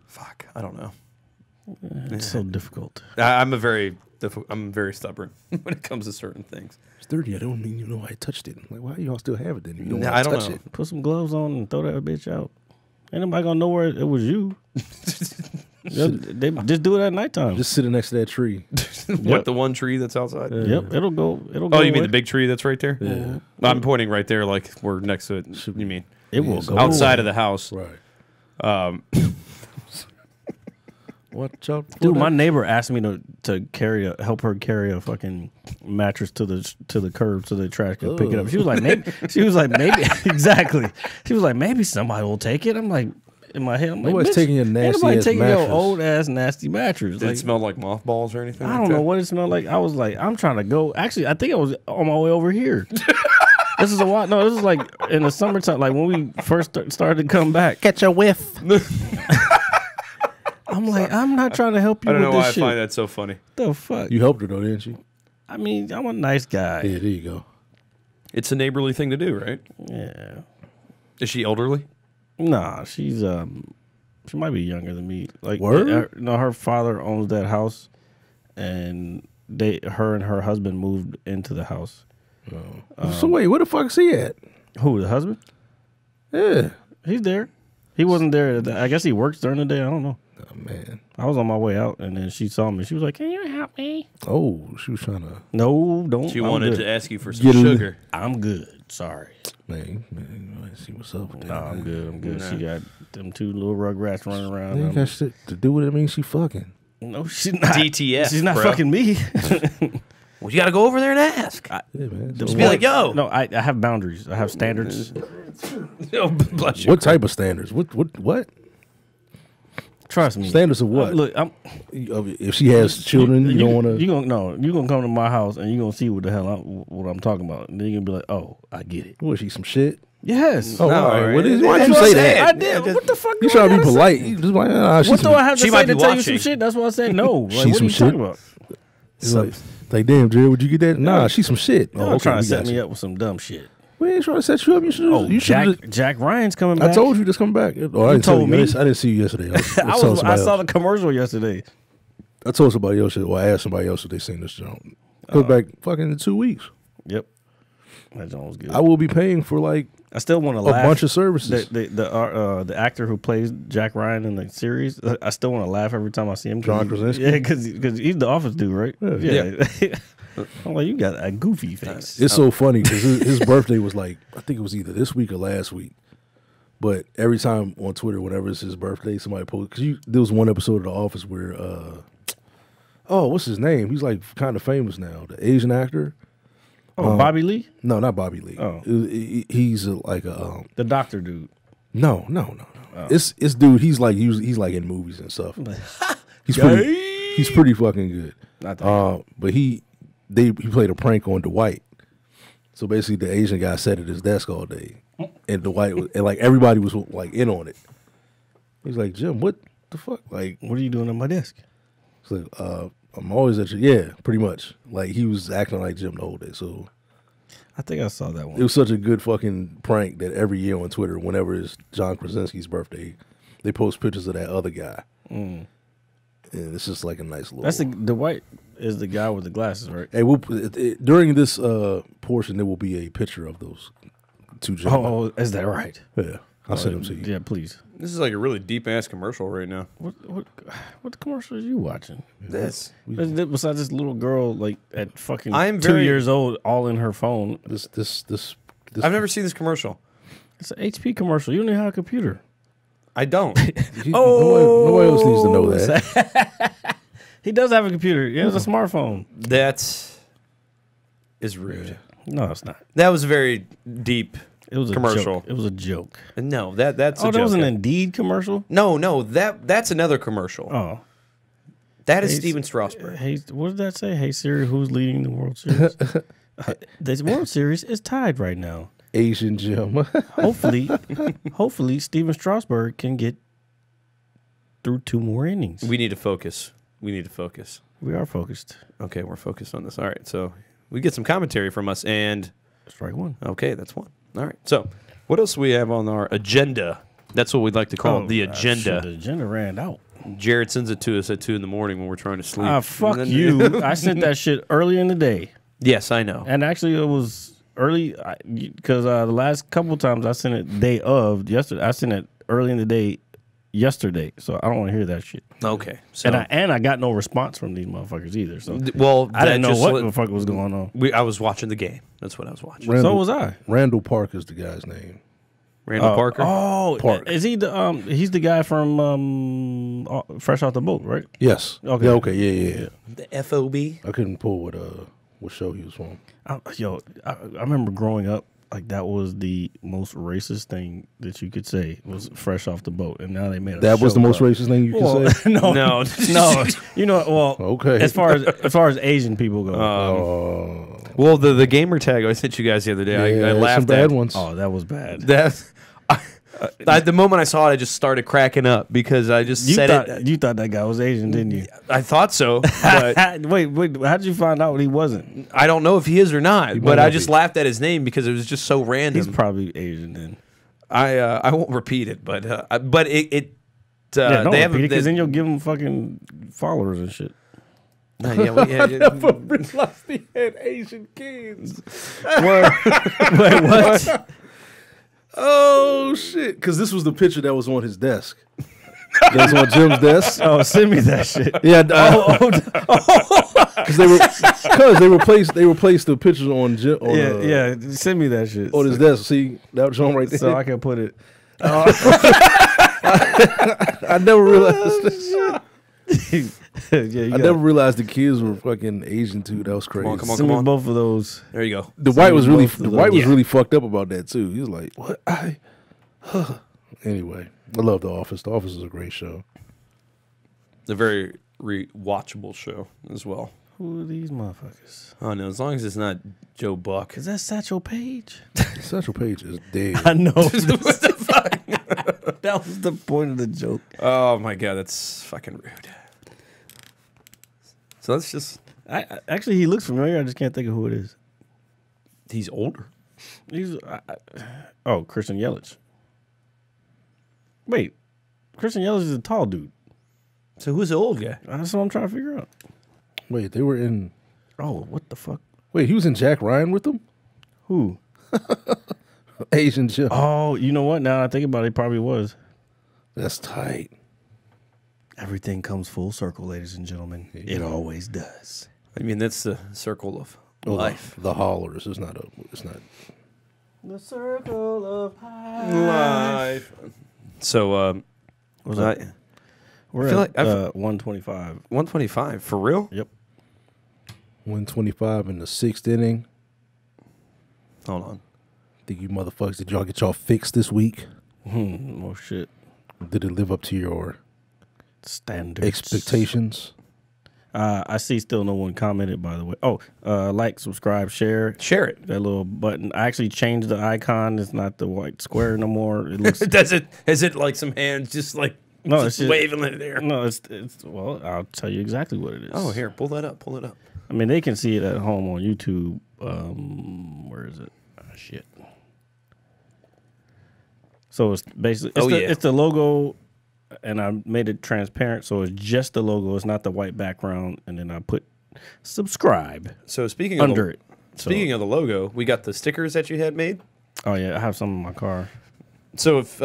fuck, I don't know. It's so difficult. I'm very stubborn when it comes to certain things. it's dirty. I don't mean you know I touched it. Like, why do y'all still have it then? If you don't Nah, wanna I don't touch know. it. Put some gloves on and throw that bitch out. Ain't nobody gonna know where it was you. They just do it at nighttime. Just sitting next to that tree. What, the one tree that's outside? Yep, it'll go. It'll go. Oh, you mean away. the big tree that's right there? Yeah. I'm pointing right there, like we're next to it. You mean It will go outside of the house? Right. Watch out, for Dude, that. my neighbor asked me to help her carry a fucking mattress to the curb so the trash can pick it up. She was like, maybe. Exactly. She was like, maybe somebody will take it. I'm like, in my head, I'm like, Nobody's bitch, taking your ain't nasty nobody ass taking your mattress. old ass nasty mattress. Did Like, it smell like mothballs or anything? I like don't that? know what it smelled like. I was like, I'm trying to go. Actually, I think I was on my way over here. This is a while. No, this is like in the summertime, like when we first started to come back. Catch a whiff. I'm like, I'm not trying to help you I don't with know why I this shit. find that so funny. The fuck? You helped her though, didn't you? I mean, I'm a nice guy. Yeah, there you go. It's a neighborly thing to do, right? Yeah. Is she elderly? Nah, she's she might be younger than me. Like, Word? no, her father owns that house, and her and her husband moved into the house. So wait, where the fuck is he at? Who, the husband? Yeah. He's there. He wasn't there. I guess he works during the day. I don't know. Oh man. I was on my way out, and then she saw me. She was like, "Can you help me?" Oh, she was trying to. No, don't. She I'm wanted good. to ask you for some Get a- sugar. I'm good. Sorry. Man, let's see what's up with that. No, I'm good. I'm good. She got them two little rugrats running around. Ain't got shit to do with it. I mean, she fucking. No, she's not. DTF, She's not bro. fucking me. Well, you got to go over there and ask. Yeah, man. The Just be like, yo. No, I have boundaries. I have standards. Oh, bless you. What type of standards? What? Trust me. Standards of what? Look, If she has children, you don't want to. You gonna come to my house and you gonna see what the hell what I'm talking about. And then you gonna be like, oh, I get it. Was she some shit? Yes. Oh, No, all right. right. Why did you say that? I did. What the fuck? You trying to be polite? You just like, What do I have to She say might to be tell you some watching. shit? That's why I said no. Like, She's what are you some talking about? It's like, damn, Jared, would you get that? Nah, she's some shit. Y'all okay, trying we to set got me you. up with some dumb shit. We ain't trying to set you up. You should. Oh, you should. Jack Ryan's coming back. I told you this come back. Oh, I didn't told tell me. you. I didn't see you yesterday. I saw the commercial yesterday. I told somebody else. Or I asked somebody else if they seen this joint. Comes back fucking in 2 weeks. Yep. That joint was good. I will be paying for like I still want to a laugh. bunch of services. The actor who plays Jack Ryan in the series, I still want to laugh every time I see him. John Krasinski? Yeah, because he's the Office dude, right? Yeah. I'm like, you got a goofy face. It's so funny because his birthday was like, I think it was either this week or last week. But every time on Twitter, whenever it's his birthday, somebody posts. Because there was one episode of The Office where, what's his name? He's like kind of famous now. The Asian actor. Bobby Lee? No, not Bobby Lee. Oh. He's like a The doctor dude. no. It's dude. He's like in movies and stuff. He's pretty fucking good. Not that But he played a prank on Dwight. So basically, the Asian guy sat at his desk all day, and Dwight was, and like everybody was like in on it. He's like, Jim, what the fuck? Like, What are you doing on my desk? it's like, I'm always at your, yeah, pretty much. Like he was acting like Jim the whole day. So I think I saw that one. it was such a good fucking prank that every year on Twitter, whenever it's John Krasinski's birthday, they post pictures of that other guy. And it's just like a nice little. That's the White is the guy with the glasses, right? Hey, during this portion, there will be a picture of those two gentlemen. Oh, is that right? Yeah, I'll send them to you. Yeah, please. This is like a really deep ass commercial right now. What commercial are you watching? This. Besides this little girl, like at fucking I'm 2 very- years old, all in her phone. This. I've never seen this commercial. It's an HP commercial. You don't even have a computer. I don't. Nobody else needs to know that. He does have a computer. He has a smartphone. That is rude. No, it's not. That was a very deep It was a commercial. joke. It was a joke. No, that's a Oh, joke. that was an Indeed commercial? No, that's another commercial. Oh. That is Hey, Steven Strasberg. Hey, what did that say? Hey Siri, who's leading the World Series? The World Series is tied right now. Asian Jim. Hopefully, Steven Strasberg can get through 2 more innings. We need to focus. We are focused. Okay, we're focused on this. All right, so we get some commentary from us, and Strike one. okay, that's one. All right, so what else do we have on our agenda? That's what we'd like to call it, the agenda. The agenda ran out. Jared sends it to us at 2 in the morning when we're trying to sleep. Ah, fuck you. I sent that shit early in the day. Yes, I know. And actually, it was early because the last couple times I sent it day of yesterday. I sent it early in the day yesterday, so I don't want to hear that shit. Okay, so And I got no response from these motherfuckers either. So well, I didn't know just what the fuck was going on. I was watching the game. That's what I was watching. So was I. Randall Park is the guy's name. Randall Parker. Oh, Park. is he the he's the guy from Fresh Off the Boat, right? Yes. Okay. Yeah, okay. Yeah. The FOB. I couldn't pull what show he was from. I remember growing up, like that was the most racist thing that you could say was Fresh Off the Boat, and now they made That was the most racist. racist thing you could say. No, No. no. You know, well, Okay. As far as Asian people go, Well, the gamer tag I sent you guys the other day, I some laughed bad at. ones. oh, that was bad. The moment I saw it, I just started cracking up because I just said it. You thought that guy was Asian, didn't you? I thought so, but Wait, how did you find out he wasn't? I don't know if he is or not. might But not I just be. laughed at his name because it was just so random. He's probably Asian then. I won't repeat it, but it Yeah, don't they repeat haven't. it because then you'll give him fucking followers and shit. yeah, realized he had Asian kids. Wait, what? Oh shit! Because this was the picture that was on his desk. That's on Jim's desk. Oh, send me that shit. Yeah, because they replaced the picture on Jim. On, Yeah, send me that shit. on his desk. See that was on right there. so I can put it. I never realized. Yeah, you I never realized the kids were fucking Asian too. That was crazy. Come on, send me both of those. There you go. The white was really both of really fucked up about that too. He was like, "What?" Anyway, I love The Office. The Office is a great show. a very rewatchable show as well. Who are these motherfuckers? Oh no, as long as it's not Joe Buck. Is that Satchel Paige? Satchel Paige is dead. I know. What the fuck? That was the point of the joke. Oh my god, that's fucking rude. So that's just Actually, he looks familiar. I just can't think of who it is. he's older. He's Christian Yelich. Wait, Christian Yelich is a tall dude. So who's the old guy? That's what I'm trying to figure out. Wait, they were in. Oh, what the fuck? Wait, he was in Jack Ryan with them? Who? Asian Joe. Oh, you know what? Now I think about it, he probably was. That's tight. Everything comes full circle, ladies and gentlemen. It always does. I mean, that's the circle of life. The Hollers. It's not. The circle of Life. So, was I that? We're feel at like 125. 125 for real? Yep. 125 in the 6th inning. Hold on. Think you motherfuckers, did y'all get y'all fixed this week? Oh shit. Did it live up to your Standards. expectations? I see still no one commented, by the way. Oh, like, subscribe, share. Share it. That little button. I actually changed the icon. It's not the white square no more. It looks Is it like some hands just like No, just it's just, waving in there? No, it's well, I'll tell you exactly what it is. Oh, here, pull that up. Pull it up. I mean, they can see it at home on YouTube. Where is it? Oh, shit. So it's basically it's the logo, and I made it transparent, so it's just the logo. It's not the white background, and then I put subscribe So speaking under of it. speaking of the logo, we got the stickers that you had made. Oh yeah, I have some in my car. So if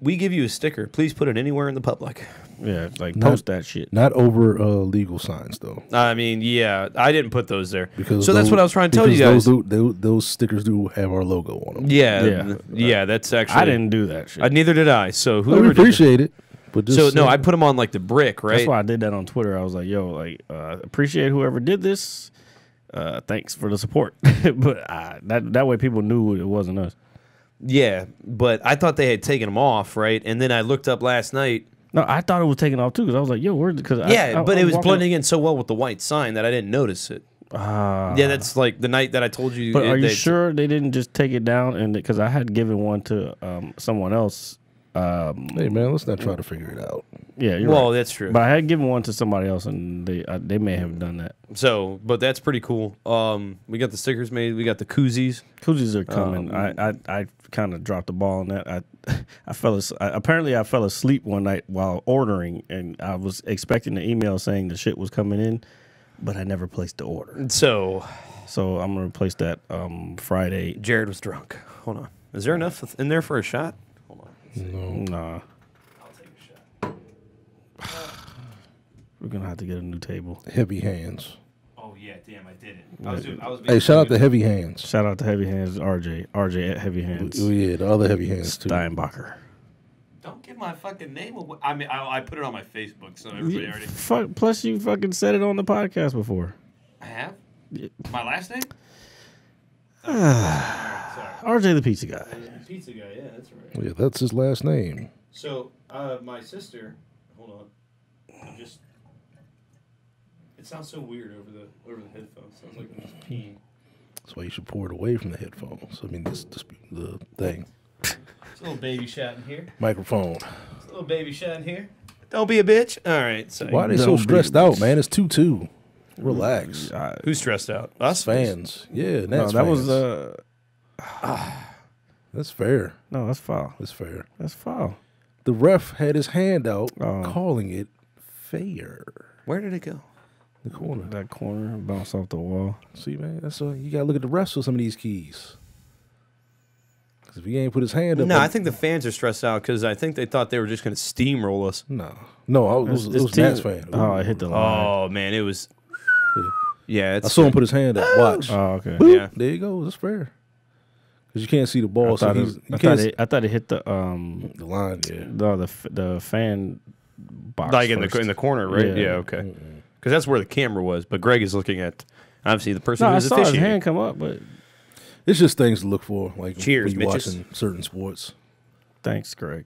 we give you a sticker, please put it anywhere in the public. Yeah, like Not- post that shit. Not over legal signs though, I mean, yeah, I didn't put those there. because So that's what I was trying to tell you guys. Those stickers do have our logo on them. Yeah, that's actually. I didn't do that shit. Neither did I. So We whoever did appreciate it, but just So no, I put them on like the brick, right? That's why I did that on Twitter. I was like, "Yo, like, appreciate whoever did this. Thanks for the support." But that way, people knew it wasn't us. Yeah, but I thought they had taken them off, right? And then I looked up last night. No, I thought it was taken off too because I was like, "Yo, where's?" Because But it was blending in so well with the white sign that I didn't notice it. Yeah, that's like the night that I told you. But are you sure they didn't just take it down? And because I had given one to someone else. Hey man, let's not try to figure it out. Yeah, you're Well, right. that's true. But I had given one to somebody else, and they may have done that. So, but that's pretty cool. We got the stickers made. We got the koozies. Koozies are coming. I kind of dropped the ball on that. Apparently I fell asleep one night while ordering, and I was expecting the email saying the shit was coming in, but I never placed the order. So I'm gonna place that Friday. Jared was drunk. Hold on. Is there enough in there for a shot? Hold on. Nah, I'll take a shot. we're gonna have to get a new table. Heavy hands. Oh yeah, damn, I did it. I was Hey, shout out to Heavy Hands. Shout out to Heavy Hands, RJ at Heavy Hands. Oh yeah, the other Heavy Hands too. Steinbacher. Don't give my fucking name away. I mean, I put it on my Facebook, so everybody already. Plus, you fucking said it on the podcast before. I have my last name. RJ the pizza guy. Pizza guy. Yeah, that's right. Yeah, that's his last name. So, my sister. Hold on. It sounds so weird over the headphones. Sounds like I'm just peeing. That's why you should pour it away from the headphones. I mean, this the thing. It's a little baby shot in here. Microphone. It's a little baby shot in here. Don't be a bitch. All right. So Why are they so stressed out, man? It's 2-2. Relax. who's stressed out? Us Fans. Yeah, No, Nats that fans. was That's fair. no, that's foul. That's fair. That's foul. The ref had his hand out, Oh. calling it fair. Where did it go? The corner. That corner bounced off the wall. See, man, that's you gotta look at the refs for some of these keys. Because if he ain't put his hand up, No, I think the fans are stressed out because I think they thought they were just going to steamroll us. no, it was Nats fan. Oh, I hit the line. Oh man, it was. Yeah, I saw him put his hand up. Watch. Oh, okay. Boop. Yeah. There you go. That's fair. Because you can't see the ball, I so thought, he's, I, thought it hit the the line. Yeah. the fan box Like in first. the corner, right? Yeah. Yeah, okay. Because that's where the camera was. But Greg is looking at obviously the person No, I who's saw his officiating. hand come up, but It's just things to look for, like Cheers, when you're bitches. watching certain sports. thanks, Greg.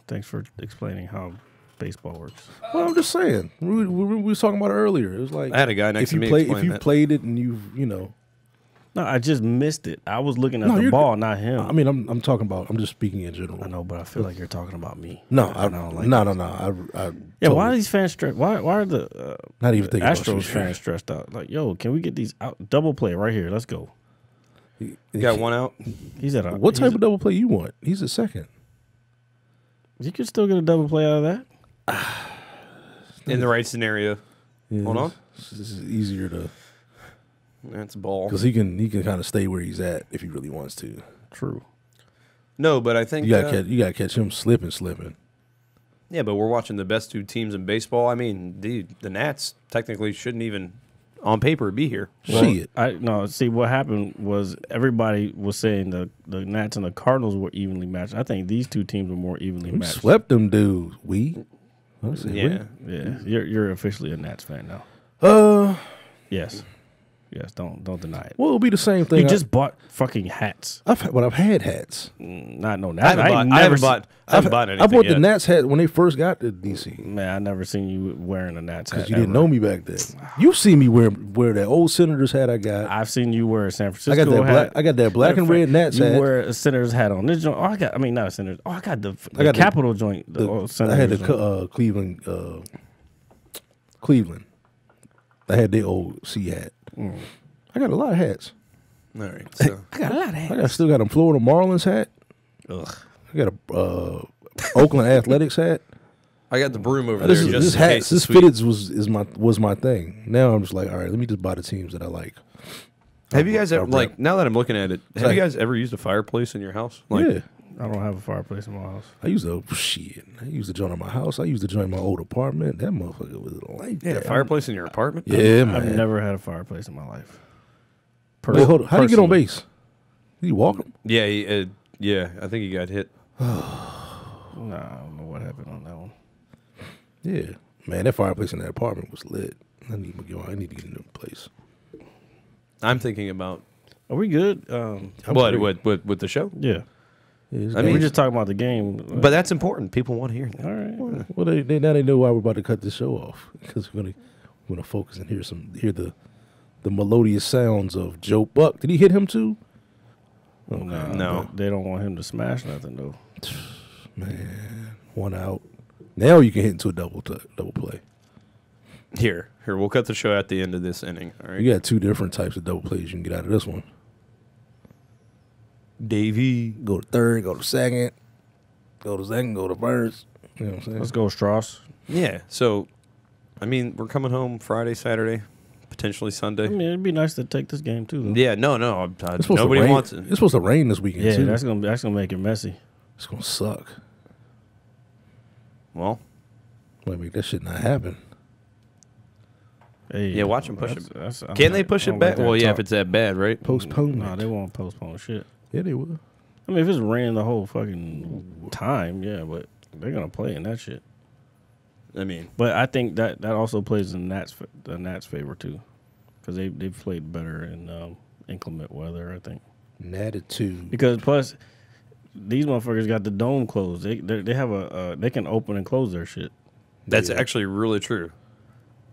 Thanks for explaining how baseball works. Well, I'm just saying. We was talking about it earlier. It was like I had a guy next to me if explain you that. played it and you know. No, I just missed it. I was looking at No, the you're ball, good. not him. I mean, I'm talking about. I'm just speaking in general. I know, but I feel like you're talking about me. No, I don't like no, it. no, no. I Yeah, why are totally- these fans stressed? Why are the Not even thinking about Astros you. fans stressed out? Like, yo, can we get these out? Double play right here. Let's go. You got one out. He's at a What type he's- of double play you want? He's a second. You could still get a double play out of that. In the right scenario. Yeah, Hold on. This is easier to That's a ball. because he can kind of stay where he's at if he really wants to. True. No, but I think You gotta catch him slipping. yeah, but we're watching the best two teams in baseball. I mean, the Nats technically shouldn't even, on paper, be here. Shit. See what happened was everybody was saying the Nats and the Cardinals were evenly matched. I think these two teams were more evenly We matched. swept them dudes. I said, Yeah. Yeah, you're officially a Nats fan now. Yes, don't deny it. Well, it'll be the same thing. You just bought fucking hats. I've had hats. Not no I Nats. haven't bought anything I bought yet. the Nats hat when they first got to DC Man, I never seen you wearing a Nats hat. because you didn't ever. know me back then. You see me wear that old Senators hat I got. I've seen you wear a San I Francisco got that hat. black. I got that black and Matter red of fact, Nats you hat. wear a Senators hat on this joint. Not a Senators. I got the got the- Capitol joint. The old I Senators had the joint. Cleveland. I had the old C hat. I got a lot of hats. All right. So I got a lot of hats. Still got a Florida Marlins hat. Ugh. I got a Oakland Athletics hat. I got the broom over This there. is, Just this in hat, case this it's sweet. fitteds was my thing. Now I'm just like, all right, let me just buy the teams that I like. Have you guys ever, I'll like, rep. now that I'm looking at it, have like- you guys ever used a fireplace in your house? Like, Yeah, I don't have a fireplace in my house. I used to join in my house. I used to join in my old apartment. That motherfucker was like yeah, a that. fireplace in your apartment? Yeah, I've man. never had a fireplace in my life. Wait, hold on. How did you get on Personally. base? Did you walk him? Yeah, I think he got hit. Nah, I don't know what happened on that one. Yeah, man. That fireplace in that apartment was lit. I need to get a new place. I'm thinking about Are we good? with the show. Yeah. Yeah, I mean, We're just talking about the game. But that's important. People want to hear that. All right. well, they know why we're about to cut this show off because we're gonna focus and hear the melodious sounds of Joe Buck. Did he hit him too? No. They don't want him to smash nothing, though. Man, one out. Now you can hit into a double play. Here, we'll cut the show at the end of this inning. All right. You got two different types of double plays you can get out of this one. Davey. Go to third, go to second, go to first. You know what I'm saying? Let's go, Strauss. Yeah. So, I mean, we're coming home Friday, Saturday, potentially Sunday. I mean, it'd be nice to take this game, too. Though. Yeah. No. It's supposed Nobody to rain. wants it. It's supposed to rain this weekend Yeah, too. that's gonna make it messy. It's gonna suck. Well, Might make that shit not happen. Hey, yeah. Watch them push it. I'm Can they not- push I it don't back? like that Well, yeah. talk. If it's that bad, right? Postponement. No, they won't postpone shit. Yeah, they will. I mean, if it's raining the whole fucking time, yeah, but they're gonna play in that shit. I mean, But I think that also plays in the Nats' favor too, because they've played better in inclement weather. I think Attitude. because plus these motherfuckers got the dome closed. They have they can open and close their shit. that's actually really true.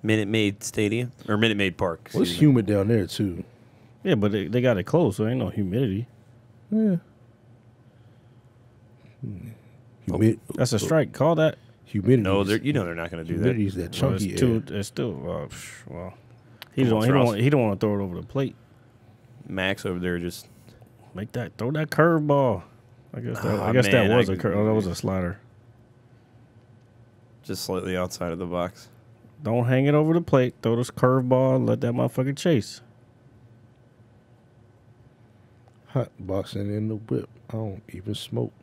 Minute Maid Stadium or Minute Maid Park. Well, it's excuse me. humid down there too. Yeah, but they got it closed, so ain't no humidity. Yeah. Humid. That's a strike. Call that. Humidity. No, they're not going to do that. humidity is that Well, chunky it's air. It's still well. He Come on, don't want to throw it over the plate. Max over there just Throw that curveball. I guess man, that was I a curve. Oh, that was a slider. slightly outside of the box. Don't hang it over the plate. Throw this curveball. Let that motherfucker chase. Hot boxing in the whip. I don't even smoke.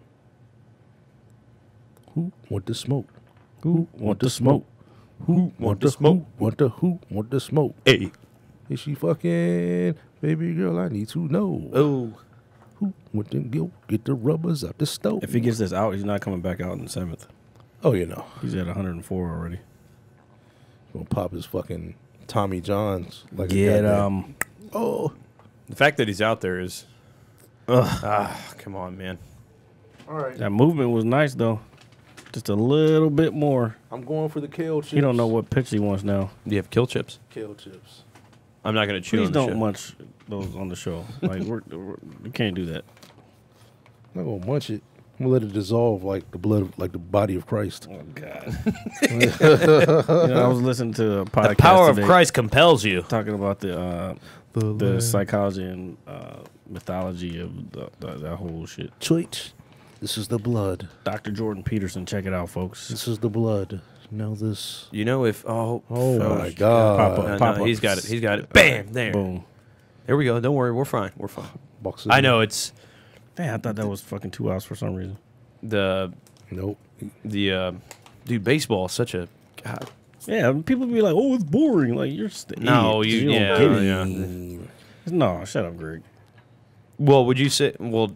Who want the smoke? Who want the smoke? Who want the smoke? Who want the smoke? Hey. Is she fucking? Baby girl, I need to know. Oh. Who want to go get the rubbers out the stove? If he gets this out, he's not coming back out in the 7th. Oh, you know. He's at 104 already. Gonna pop his fucking Tommy Johns. Like a Get goddamn- Oh. The fact that he's out there is. Come on, man. That movement was nice though. Just a little bit more. I'm going for the kale chips. He don't know what pitch he wants now. Do you have kill chips? Kale chips. I'm not going to chew Please on the don't shit. munch those on the show. Like you can't do that. I'm not gonna munch it. I'm gonna let it dissolve like the blood, like the body of Christ. Oh God! I was listening to a podcast. The power of today Christ compels you. talking about the psychology and mythology of that whole shit. Church. This is the blood. Dr. Jordan Peterson, check it out, folks. This is the blood. Now this. You know if Oh my God! Pop up. he's got it. He's got it. Bam! There. Boom. There we go. Don't worry. We're fine. We're fine. Box I know it's Damn, I thought that was fucking 2 hours for some reason. the Nope. dude. Baseball is such a God. Yeah, people be like, "Oh, it's boring." Like you're No, idiot. you don't yeah, get it. yeah. No, shut up, Greg. Well, would you say? Well,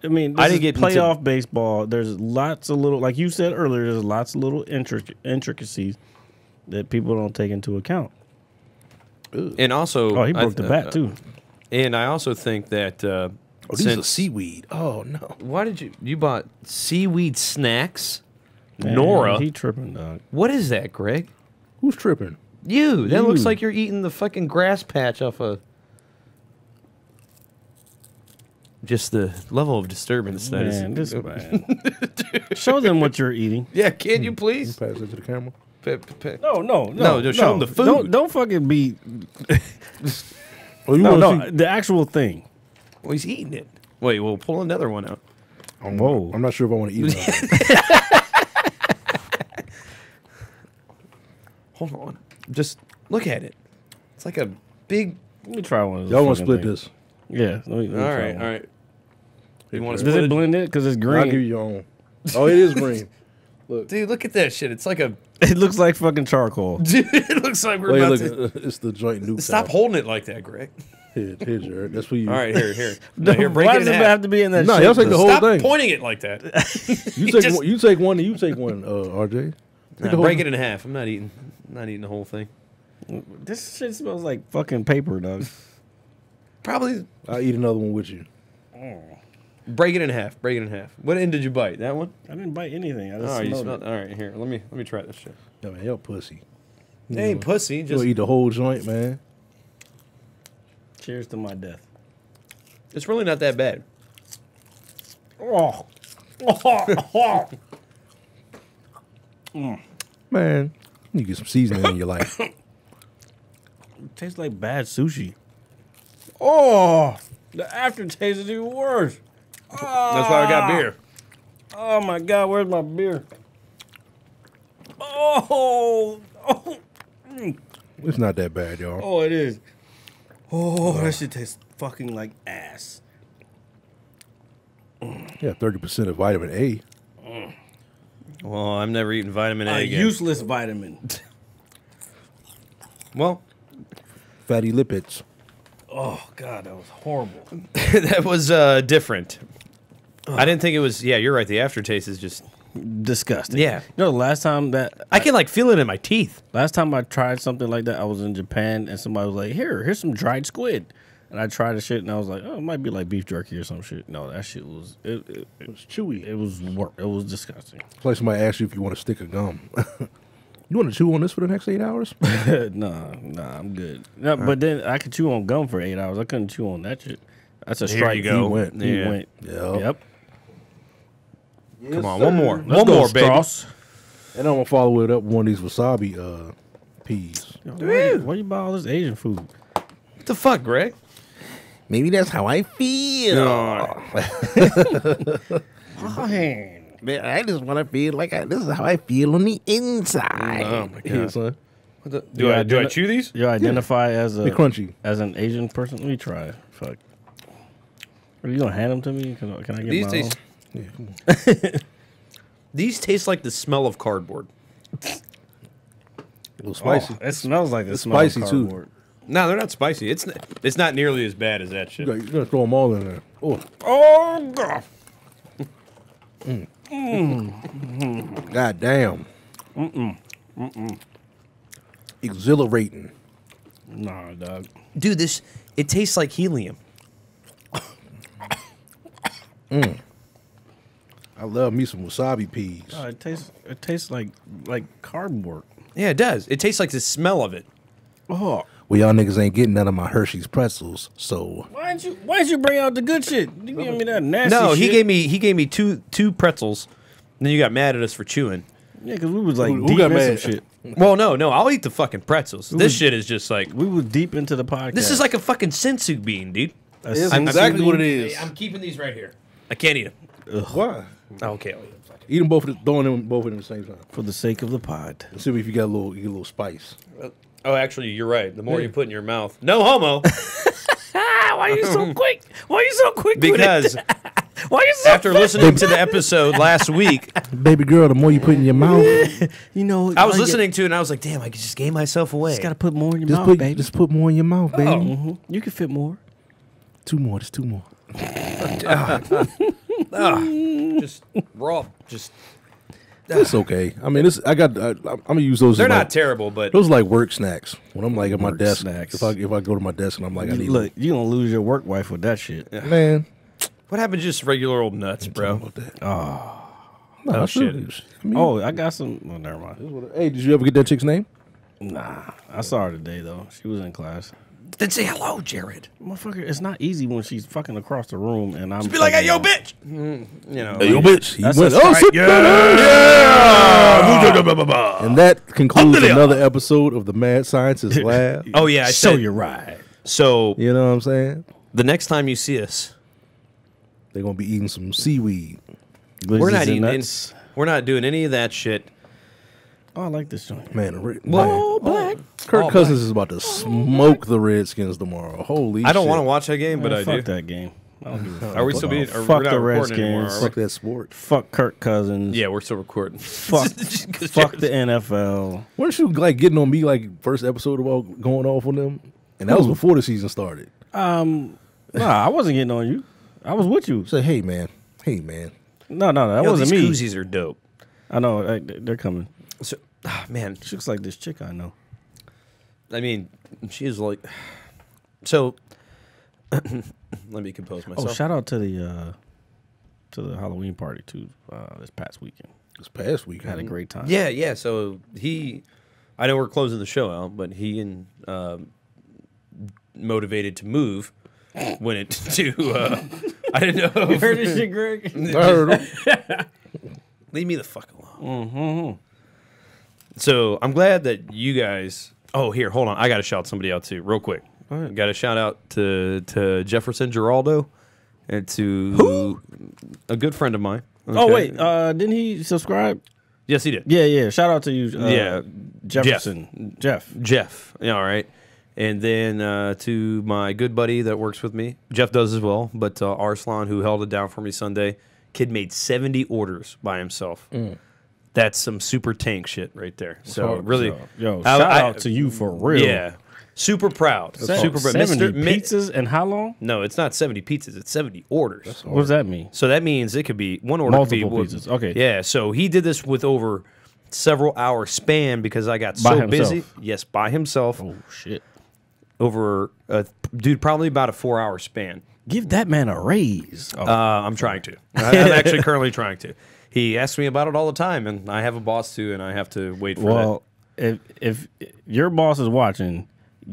I mean, I this didn't is get into- playoff baseball. There's lots of little, like you said earlier, there's lots of little intricacies that people don't take into account. and also, Oh, he broke the bat too. And I also think that Oh, these are since seaweed. Oh no. why did you bought seaweed snacks? Man, Nora, he tripping, dog. what is that, Greg? Who's tripping? You. That You. looks like you're eating the fucking grass patch off a. Just the level of disturbance that is. Man, this man. Show them what you're eating. Yeah, can you please? Pass it to the camera. No, just show 'em the food. Don't fucking be. Oh, you No, want to see? the actual thing. Well, he's eating it. Wait, we'll pull another one out. Whoa. I'm not sure if I want to eat that. Hold on. Just look at it. It's like a big. Let me try one of those. Y'all want to fucking split things. this? Yeah. Let me All try right, one. all right. You want to Does split it it? blend it? Because it's I'll give you green. your own. Oh, it is green. Dude, look at that shit. It's like a. It looks like fucking charcoal. Dude, it looks like we're Wait, about look, to. it's the joint nuke. Stop holding it like that, Greg. Here's your. That's for you. All right, here. No, here, break Why it does in it half. have to be in that No, shape? y'all take the whole Stop thing. pointing it like that. You take just- one. You take one. And you take one. RJ. Nah, break it in half. I'm not eating. Not eating the whole thing. This shit smells like fucking paper, dog. Probably I'll eat another one with you. break it in half. Break it in half. What end did you bite? That one? I didn't bite anything. I just Oh, you smelled smelled. it. All right, here. Let me try this shit. Yeah, man, y'all pussy. It ain't pussy. You Just gonna eat the whole joint, man. Cheers to my death. it's really not that bad. Oh. Man, you get some seasoning in your life. It tastes like bad sushi. Oh, the aftertaste is even worse. That's why I got beer. Oh my God, where's my beer? Oh, It's not that bad, y'all. oh, it is. Oh, that shit tastes fucking like ass. Yeah, 30% of vitamin A. Well, I'm never eating vitamin A A again. useless vitamin. Well, Fatty lipids. Oh God, that was horrible. that was different. I didn't think it was. Yeah, you're right. The aftertaste is just. Disgusting. Yeah. You know, last time I can like feel it in my teeth. I tried something like that, I was in Japan and somebody was like, here's some dried squid. And I tried the shit and I was like, oh, it might be like beef jerky or some shit. No, that shit was it It's chewy. it was disgusting. It's like somebody asks you if you want a stick of gum. You want to chew on this for the next 8 hours? nah, I'm good. No, but then I could chew on gum for 8 hours. I couldn't chew on that shit. That's a Here strike. you go. He went. He Yeah. went. Yep. Come on, one more. Let's One go, more, baby. Strauss. And I'm going to follow it up with one of these wasabi peas. Why you buy all this Asian food? What the fuck, Greg? Maybe that's how I feel. Man, I just want to feel like this is how I feel on the inside. Oh my Yeah, god. son. Do I chew these? You identify as They're crunchy. as an Asian person? Let me try. Fuck. Are you gonna hand them to me? Can I get These my taste. Yeah, come on. These taste like the smell of cardboard. A little spicy. Oh, it smells like the It's smell of spicy, too. cardboard. No, they're not spicy. It's not nearly as bad as that shit. You're going to throw them all in there. Oh, Oh God! God damn. Exhilarating. Nah, dog. Dude, it tastes like helium. I love me some wasabi peas. It tastes like cardboard. Yeah, it does. It tastes like the smell of it. Oh, Well, y'all niggas ain't getting none of my Hershey's pretzels, so why did you bring out the good shit? You gave me that nasty No, shit. he gave me two pretzels. And then you got mad at us for chewing. Yeah, because we was like Who deep got in some mad? shit. Well, no, I'll eat the fucking pretzels. This shit is just like We was deep into the podcast. this is like a fucking sensu bean, dude. That's it's exactly what it is. I'm keeping these right here. I can't eat them. Why? Oh, okay, I'll eat them. Eat them both, throwing them both in the same time. for the sake of the pod. Let's see if you get a little spice. Oh, actually, you're right. The more you put in your mouth, no homo. Why are you so quick? Why are you so quick? Because why are you so after listening to the episode last week, Baby girl, the more you put in your mouth, You know, I was listening to it and I was like, damn, I just gave myself away. Just gotta put more in your just mouth, put baby. just put more in your mouth, baby. Mhm. You can fit more. Two more, just two more. Just raw. Just It's okay. I mean, I'm gonna use those. they're as not terrible, but Those are like work snacks. When I'm like at my Work desk, snacks. if I go to my desk and I'm like, I need Look, you gonna lose your work wife with that shit. man. what happened to just regular old nuts, bro? About that. Oh, I shit. I mean, Oh, I got some. Well, never mind. hey, did you ever get that chick's name? Nah, I saw her today though. She was in class. Then say hello, Jared. Motherfucker, it's not easy when she's fucking across the room and I'm. Be like, hey, yo, fucking- bitch. You know. Hey, yo, bitch. He That's went, a oh, strike. sit Yeah. And that concludes another episode of the Mad Scientist Lab. Oh yeah, I So said, you're right. So You know what I'm saying? the next time you see us, They're gonna be eating some seaweed. we're not Glizzies and eating. nuts. We're not doing any of that shit. Oh, I like this joint. Man, Well, man. Kirk all Cousins is about to smoke the Redskins tomorrow. Holy I don't shit. want to watch that game, but Man, I fuck do. that game. I don't give a fuck. Are we still being? Are Fuck we're not the recording anymore, Redskins. are we? Fuck that sport. Fuck Kirk Cousins. Yeah, we're still recording. Fuck. Fuck the NFL. Weren't you like getting on me like first episode about going off on them? And that was before the season started. Nah, I wasn't getting on you. I was with you. Say, hey man, No, that Yo, wasn't these me. koozies are dope. I know they're coming. So, man, She looks like this chick I know. I mean, she is like. So, let me compose myself. Oh, shout out to the Halloween party too. This past weekend, this past week had a great time. Yeah. So I know we're closing the show out, but he and motivated to move went to. I didn't know. You heard this shit, Greg? I heard him. Leave me the fuck alone. Mm-hmm. So I'm glad that you guys. Oh, here, hold on. I got to shout somebody out too, real quick. Got to shout out to Jefferson Geraldo and to a good friend of mine. Oh Okay. wait, didn't he subscribe? Yes, he did. Yeah. Shout out to you. Yeah, Jefferson. Jeff. Jeff. Yeah, all right. And then to my good buddy that works with me, Jeff does as well. But Arslan, who held it down for me Sunday, kid made 70 orders by himself. That's some super tank shit right there. So really, Yo, shout out to you for real. Yeah, super proud. Super proud. 70 Mr. pizzas and how long? No, it's not 70 pizzas. It's 70 orders. What does that mean? So that means it could be one order. Multiple could be, pizzas. Okay. Yeah. So he did this with over several hour span because I got By so himself? busy. Yes, by himself. Oh shit! Over dude, probably about a 4 hour span. Give that man a raise. Oh, I'm trying to. I'm actually currently trying to. He asks me about it all the time, and I have a boss too, and I have to wait for well, if your boss is watching,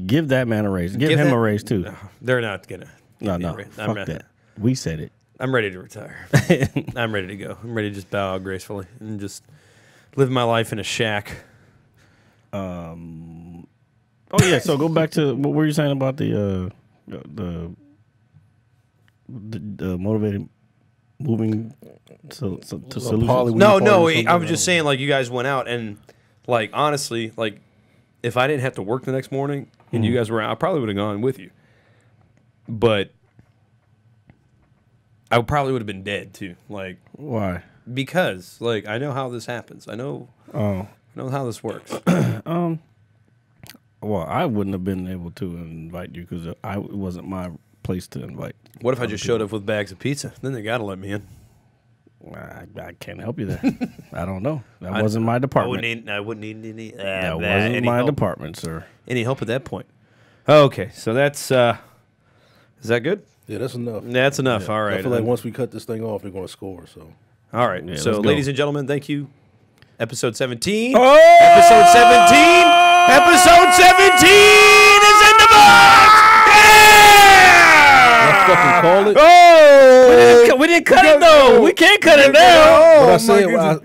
give that man a raise. Give him that- a raise too. that. They're not gonna. No, give me a no, raise. fuck that. We said it. I'm ready to retire. I'm ready to go. I'm ready to just bow out gracefully and just live my life in a shack. Oh yeah. So go back to what were you saying about the motivated moving to solutions? Hollywood No, party no. or something, I was just saying, like, you guys went out, and like, honestly, like, if I didn't have to work the next morning and you guys were out, I probably would have gone with you. But I probably would have been dead too. Like, Why? because like I know how this happens. I know how this works. Well, I wouldn't have been able to invite you because it wasn't my place to invite. What if I just showed up with bags of pizza? Then they gotta let me in. I can't help you there. I don't know. That wasn't my department. I wouldn't need any. That wasn't my department, sir. Any help at that point? Okay, so that's. Is that good? Yeah, that's enough. That's enough. All right. I feel like once we cut this thing off, they're going to score. So All right. Yeah, So, let's go. ladies and gentlemen, thank you. Episode 17. Oh! Episode 17. Episode 17 is in the box. Yeah! Fucking call it. Oh! We didn't cut it though. We can't cut it now.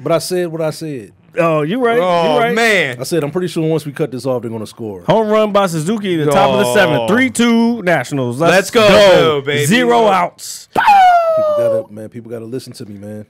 But I said what I said. Oh, you right. Oh, you right. man. I said I'm pretty sure once we cut this off, they're gonna score. Home run by Suzuki, the top of the seventh. 3-2 Nationals. Let's go, baby. 0 outs. People gotta listen to me, man.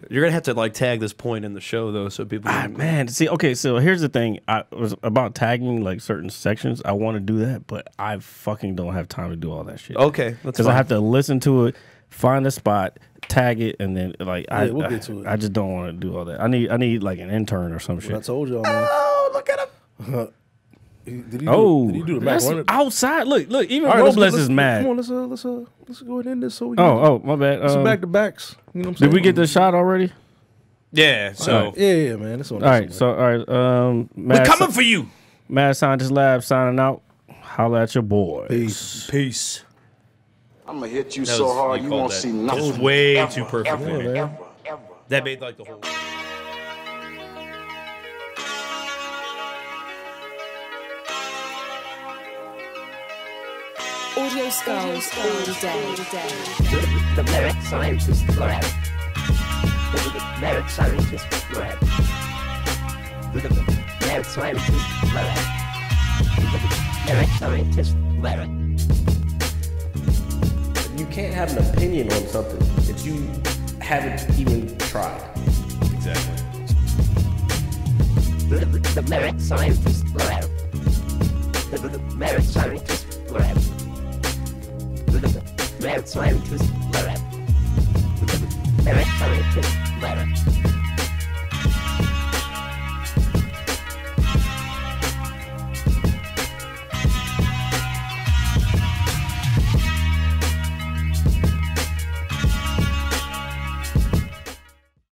You're going to have to like tag this point in the show, though, so people can... Man, see, okay, so here's the thing. I was about tagging like certain sections. I want to do that, but I fucking don't have time to do all that shit. Okay, that's Because fine. I have to listen to it, find a spot, tag it, and then like we'll get to it. I just don't want to do all that. I need like an intern or some shit. I told y'all, man. Oh, look at him. Did he do the back that's runner? outside. Look, even All right, Robles is mad. Come on, let's go ahead and end this. So we can Oh, my bad. some back to backs. You know what I'm saying? Did we get the shot already? Yeah, so... Yeah, man. That's on. All right, so We're coming for you. Mad Scientist Lab signing out. Holla at your boys. Peace. I'm gonna hit you That so was- hard you you called won't that see just nothing. way ever, too perfect ever, for me. ever, ever. That made like the whole... Audio Skulls all day. The merit scientist lab. The merit scientist lab. The merit scientist lab. The merit scientist lab. You can't have an opinion on something that you haven't even tried. Exactly. The merit scientist lab. The merit scientist lab. The merit scientist lab. The merit scientist lab.